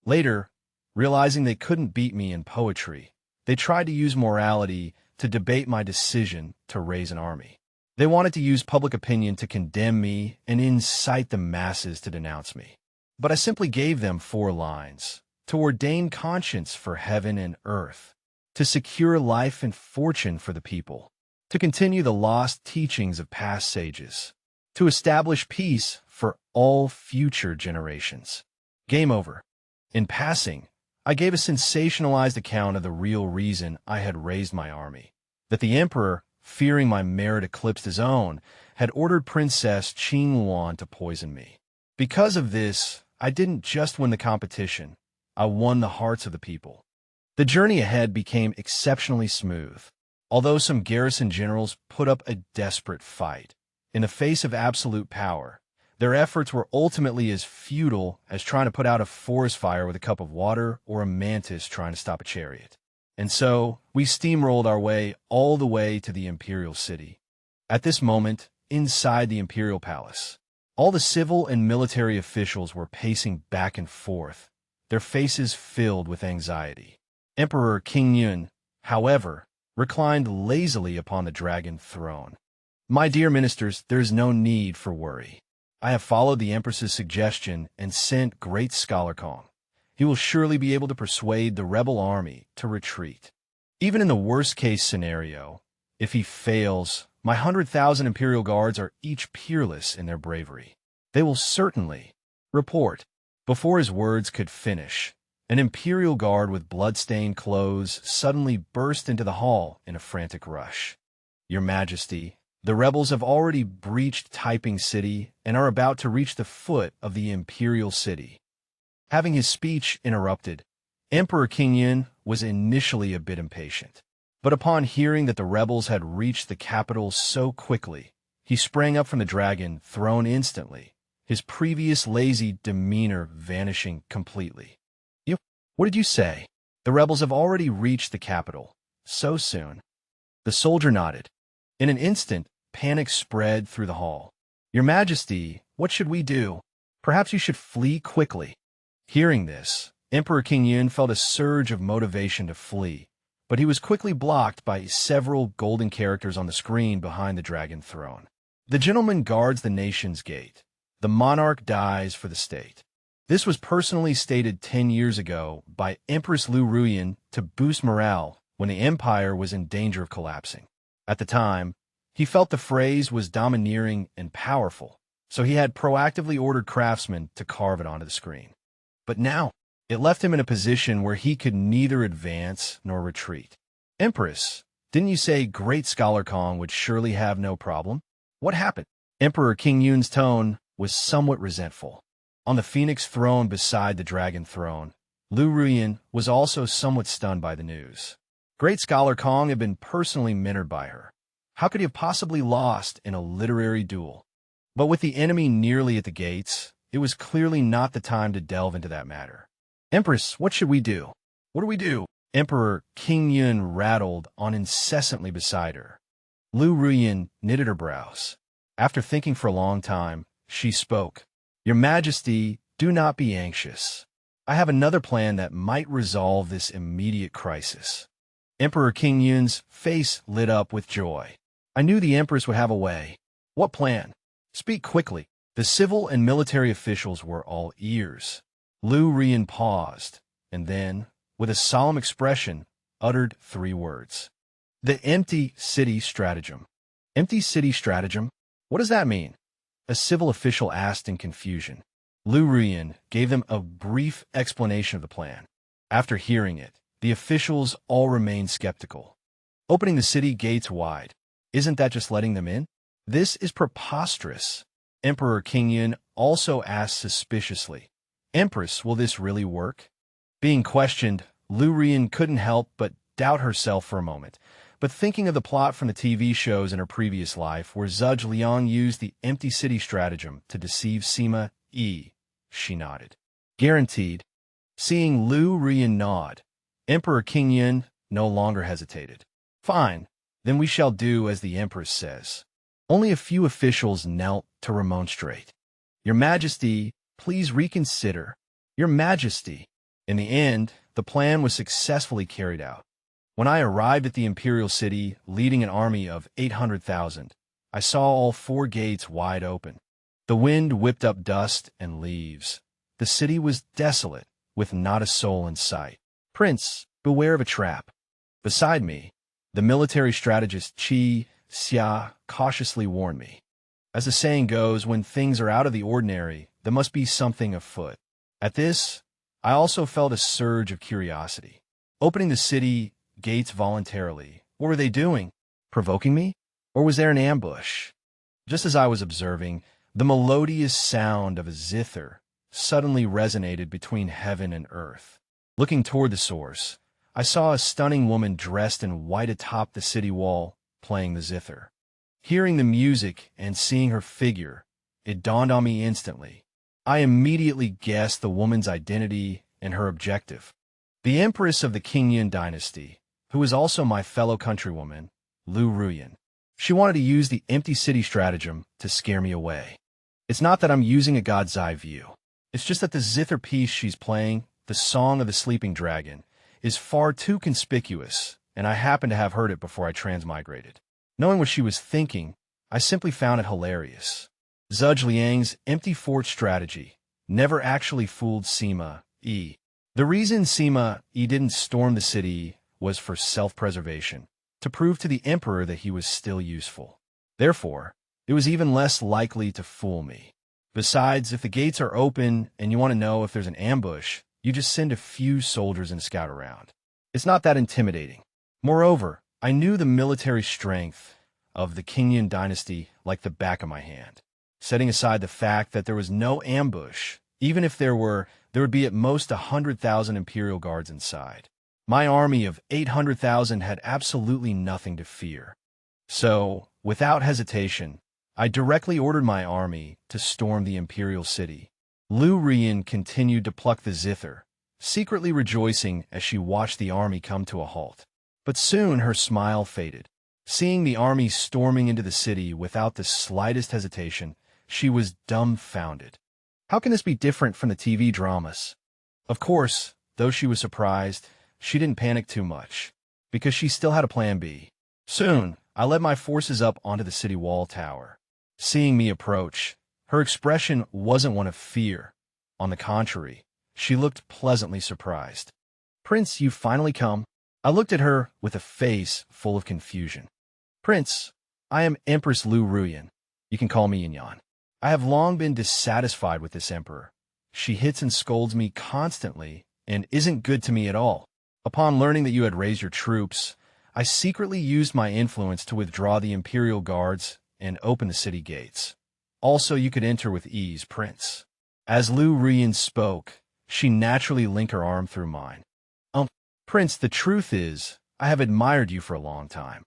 Later, realizing they couldn't beat me in poetry, they tried to use morality to debate my decision to raise an army. They wanted to use public opinion to condemn me and incite the masses to denounce me. But I simply gave them 4 lines: to ordain conscience for heaven and earth, to secure life and fortune for the people, to continue the lost teachings of past sages, to establish peace for all future generations. Game over. In passing, I gave a sensationalized account of the real reason I had raised my army, that the Emperor, fearing my merit eclipsed his own, had ordered Princess Qing Luan to poison me. Because of this, I didn't just win the competition, I won the hearts of the people. The journey ahead became exceptionally smooth, although some garrison generals put up a desperate fight. In the face of absolute power, their efforts were ultimately as futile as trying to put out a forest fire with a cup of water or a mantis trying to stop a chariot. And so, we steamrolled our way all the way to the Imperial city. At this moment, inside the Imperial palace, all the civil and military officials were pacing back and forth, their faces filled with anxiety. Emperor King Yun, however, reclined lazily upon the dragon throne. "My dear ministers, there is no need for worry. I have followed the Empress's suggestion and sent great scholar Kong. He will surely be able to persuade the rebel army to retreat. Even in the worst-case scenario, if he fails, my 100,000 Imperial guards are each peerless in their bravery. They will certainly report." Before his words could finish, an Imperial guard with blood-stained clothes suddenly burst into the hall in a frantic rush. "Your Majesty, the rebels have already breached Taiping City and are about to reach the foot of the Imperial City." Having his speech interrupted, Emperor King Yin was initially a bit impatient. But upon hearing that the rebels had reached the capital so quickly, he sprang up from the dragon throne instantly, his previous lazy demeanor vanishing completely. What did you say? The rebels have already reached the capital. So soon?" The soldier nodded. In an instant, panic spread through the hall. "Your Majesty, what should we do? Perhaps you should flee quickly." Hearing this, Emperor King Yun felt a surge of motivation to flee, but he was quickly blocked by several golden characters on the screen behind the dragon throne. "The gentleman guards the nation's gate. The monarch dies for the state." This was personally stated 10 years ago by Empress Lu Ruyin to boost morale when the empire was in danger of collapsing. At the time, he felt the phrase was domineering and powerful, so he had proactively ordered craftsmen to carve it onto the screen. But now, it left him in a position where he could neither advance nor retreat. "Empress, didn't you say great scholar Kong would surely have no problem? What happened?" Emperor King Yun's tone was somewhat resentful. On the phoenix throne beside the dragon throne, Lu Ruyin was also somewhat stunned by the news. Great scholar Kong had been personally mentored by her. How could he have possibly lost in a literary duel? But with the enemy nearly at the gates, it was clearly not the time to delve into that matter. Empress, what should we do? What do we do? Emperor King Yun rattled on incessantly beside her. Lu Ruyin knitted her brows. After thinking for a long time, she spoke. Your Majesty, do not be anxious. I have another plan that might resolve this immediate crisis. Emperor King Yun's face lit up with joy. I knew the Empress would have a way. What plan? Speak quickly. The civil and military officials were all ears. Lu Ruyin paused, and then, with a solemn expression, uttered 3 words. The empty city stratagem. Empty city stratagem? What does that mean? A civil official asked in confusion. Lu Ruyin gave them a brief explanation of the plan. After hearing it, the officials all remained skeptical. Opening the city gates wide. Isn't that just letting them in? This is preposterous. Emperor King Yun also asked suspiciously. Empress, will this really work? Being questioned, Lu Ruyin couldn't help but doubt herself for a moment. But thinking of the plot from the TV shows in her previous life where Zhuge Liang used the empty city stratagem to deceive Sima Yi, she nodded. Guaranteed. Seeing Lu Ruyin nod, Emperor King Yun no longer hesitated. Fine, then we shall do as the Empress says. Only a few officials knelt to remonstrate. Your Majesty, please reconsider. Your Majesty. In the end, the plan was successfully carried out. When I arrived at the Imperial city, leading an army of 800,000, I saw all 4 gates wide open. The wind whipped up dust and leaves. The city was desolate, with not a soul in sight. Prince, beware of a trap. Beside me, the military strategist Qi Xia cautiously warned me. As the saying goes, when things are out of the ordinary, there must be something afoot. At this, I also felt a surge of curiosity. Opening the city gates voluntarily, what were they doing? Provoking me? Or was there an ambush? Just as I was observing, the melodious sound of a zither suddenly resonated between heaven and earth. Looking toward the source, I saw a stunning woman dressed in white atop the city wall, playing the zither. Hearing the music and seeing her figure, it dawned on me instantly. I immediately guessed the woman's identity and her objective. The Empress of the King Yun dynasty, who is also my fellow countrywoman, Lu Ruyin. She wanted to use the empty city stratagem to scare me away. It's not that I'm using a god's eye view. It's just that the zither piece she's playing, the Song of the Sleeping Dragon, is far too conspicuous, and I happen to have heard it before I transmigrated. Knowing what she was thinking, I simply found it hilarious. Zhuge Liang's empty fort strategy never actually fooled Sima Yi. The reason Sima Yi didn't storm the city was for self-preservation, to prove to the emperor that he was still useful. Therefore, it was even less likely to fool me. Besides, if the gates are open and you want to know if there's an ambush, you just send a few soldiers and scout around. It's not that intimidating. Moreover, I knew the military strength of the King Yun dynasty like the back of my hand. Setting aside the fact that there was no ambush, even if there would be at most 100,000 Imperial guards inside. My army of 800,000 had absolutely nothing to fear. So, without hesitation, I directly ordered my army to storm the Imperial city. Lu Ruyin continued to pluck the zither, secretly rejoicing as she watched the army come to a halt. But soon her smile faded. Seeing the army storming into the city without the slightest hesitation, she was dumbfounded. How can this be different from the TV dramas? Of course, though she was surprised, she didn't panic too much, because she still had a plan B. Soon, I led my forces up onto the city wall tower. Seeing me approach, her expression wasn't one of fear. On the contrary, she looked pleasantly surprised. Prince, you've finally come. I looked at her with a face full of confusion. Prince, I am Empress Lu Ruyin. You can call me Yin Yan. I have long been dissatisfied with this emperor. She hits and scolds me constantly and isn't good to me at all. Upon learning that you had raised your troops, I secretly used my influence to withdraw the Imperial guards and open the city gates. Also, you could enter with ease, Prince. As Lu Ruyin spoke, she naturally linked her arm through mine. Prince, the truth is, I have admired you for a long time.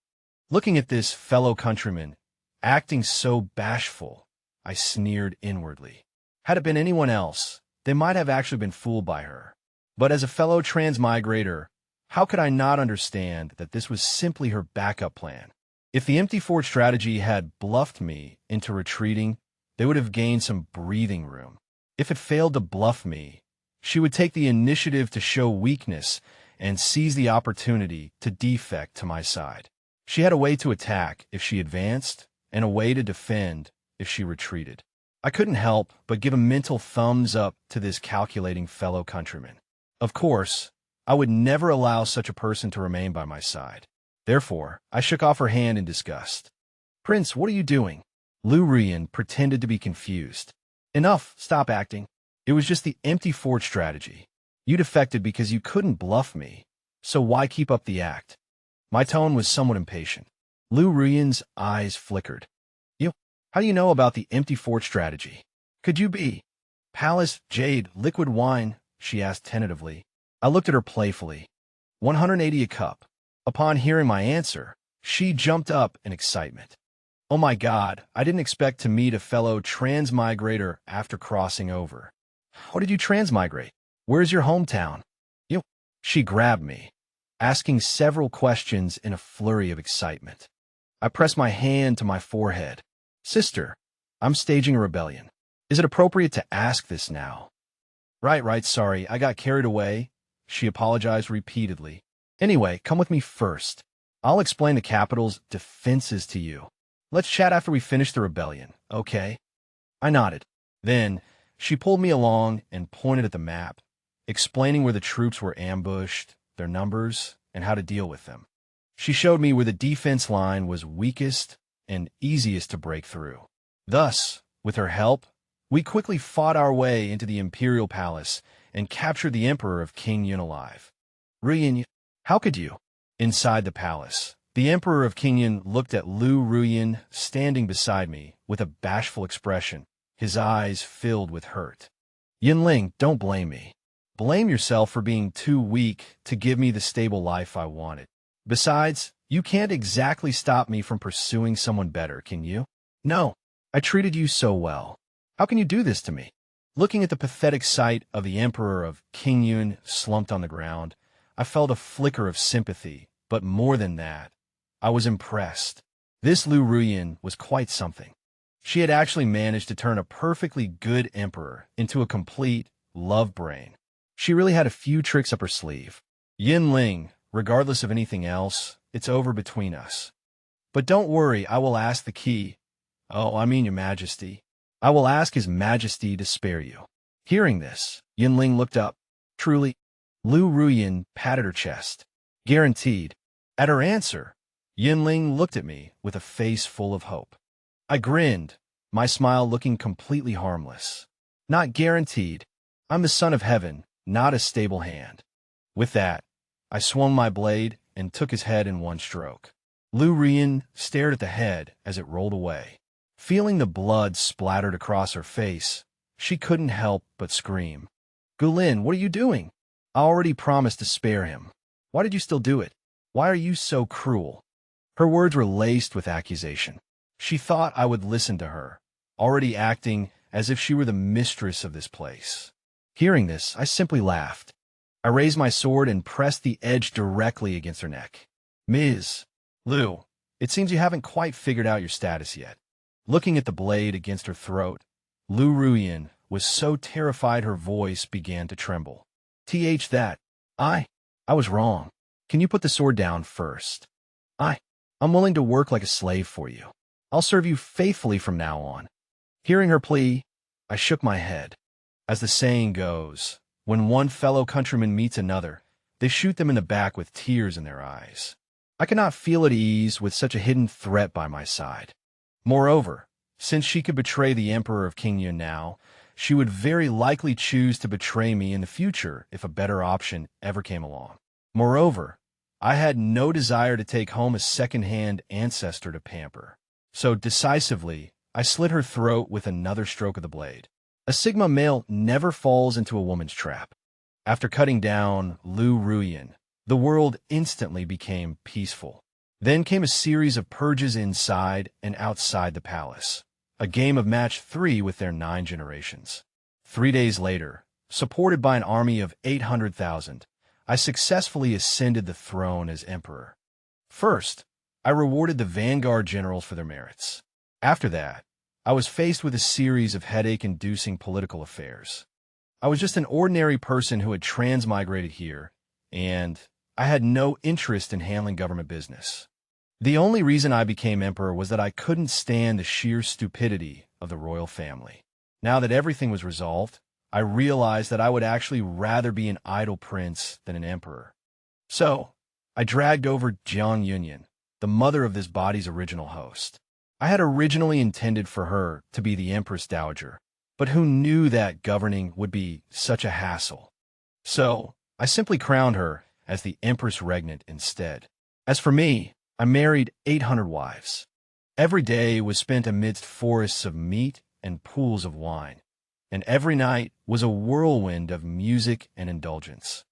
Looking at this fellow countryman, acting so bashful, I sneered inwardly. Had it been anyone else, they might have actually been fooled by her. But as a fellow transmigrator, how could I not understand that this was simply her backup plan? If the empty fort strategy had bluffed me into retreating, they would have gained some breathing room. If it failed to bluff me, she would take the initiative to show weakness and seize the opportunity to defect to my side. She had a way to attack if she advanced and a way to defend if she retreated. I couldn't help but give a mental thumbs up to this calculating fellow countryman. Of course, I would never allow such a person to remain by my side. Therefore, I shook off her hand in disgust. "Prince, what are you doing?" Lu Ruyan pretended to be confused. "Enough, stop acting. It was just the empty fort strategy. You defected because you couldn't bluff me, so why keep up the act?" My tone was somewhat impatient. Lu Ruyan's eyes flickered. How do you know about the empty fort strategy? Could you be Palace, Jade, liquid wine?" she asked tentatively. I looked at her playfully. 180 a cup. Upon hearing my answer, she jumped up in excitement. "Oh my God, I didn't expect to meet a fellow transmigrator after crossing over. How did you transmigrate? Where's your hometown?" She grabbed me, asking several questions in a flurry of excitement. I pressed my hand to my forehead. "Sister, I'm staging a rebellion. Is it appropriate to ask this now?" Right, sorry, I got carried away," she apologized repeatedly. "Anyway, come with me first. I'll explain the capital's defenses to you. Let's chat after we finish the rebellion, okay?" I nodded. Then, she pulled me along and pointed at the map, explaining where the troops were ambushed, their numbers, and how to deal with them. She showed me where the defense line was weakest and easiest to break through. Thus, with her help, we quickly fought our way into the Imperial palace and captured the Emperor of King Yun alive. "Ruyan, how could you?" Inside the palace, the Emperor of King Yun looked at Lu Ruyan standing beside me with a bashful expression, his eyes filled with hurt. "Yinling, don't blame me. Blame yourself for being too weak to give me the stable life I wanted. Besides, you can't exactly stop me from pursuing someone better, can you? No, I treated you so well. How can you do this to me?" Looking at the pathetic sight of the Emperor of King Yun slumped on the ground, I felt a flicker of sympathy, but more than that, I was impressed. This Lu Ruyan was quite something. She had actually managed to turn a perfectly good emperor into a complete love brain. She really had a few tricks up her sleeve. "Yinling, regardless of anything else, it's over between us. But don't worry, I will ask the key. Oh, I mean, Your Majesty. I will ask His Majesty to spare you." Hearing this, Yinling looked up. "Truly?" Lu Ruyan patted her chest. "Guaranteed." At her answer, Yinling looked at me with a face full of hope. I grinned, my smile looking completely harmless. "Not guaranteed. I'm the son of heaven, not a stable hand." With that, I swung my blade and took his head in one stroke. Lu Ruyan stared at the head as it rolled away. Feeling the blood splattered across her face, she couldn't help but scream. "Gulin, what are you doing? I already promised to spare him. Why did you still do it? Why are you so cruel?" Her words were laced with accusation. She thought I would listen to her, already acting as if she were the mistress of this place. Hearing this, I simply laughed. I raised my sword and pressed the edge directly against her neck. "Ms. Lu, it seems you haven't quite figured out your status yet." Looking at the blade against her throat, Lu Ruyan was so terrified her voice began to tremble. That. I was wrong. Can you put the sword down first? I'm willing to work like a slave for you. I'll serve you faithfully from now on." Hearing her plea, I shook my head. As the saying goes, when one fellow countryman meets another, they shoot them in the back with tears in their eyes. I could not feel at ease with such a hidden threat by my side. Moreover, since she could betray the Emperor of King Yun now, she would very likely choose to betray me in the future if a better option ever came along. Moreover, I had no desire to take home a second-hand ancestor to pamper. So decisively, I slit her throat with another stroke of the blade. A Sigma male never falls into a woman's trap. After cutting down Lu Ruyan, the world instantly became peaceful. Then came a series of purges inside and outside the palace, a game of match 3 with their 9 generations. 3 days later, supported by an army of 800,000, I successfully ascended the throne as emperor. First, I rewarded the vanguard generals for their merits. After that, I was faced with a series of headache-inducing political affairs. I was just an ordinary person who had transmigrated here, and I had no interest in handling government business. The only reason I became emperor was that I couldn't stand the sheer stupidity of the royal family. Now that everything was resolved, I realized that I would actually rather be an idle prince than an emperor. So, I dragged over Jiang Yunyan, the mother of this body's original host. I had originally intended for her to be the Empress Dowager, but who knew that governing would be such a hassle? So, I simply crowned her as the Empress Regnant instead. As for me, I married 800 wives. Every day was spent amidst forests of meat and pools of wine, and every night was a whirlwind of music and indulgence.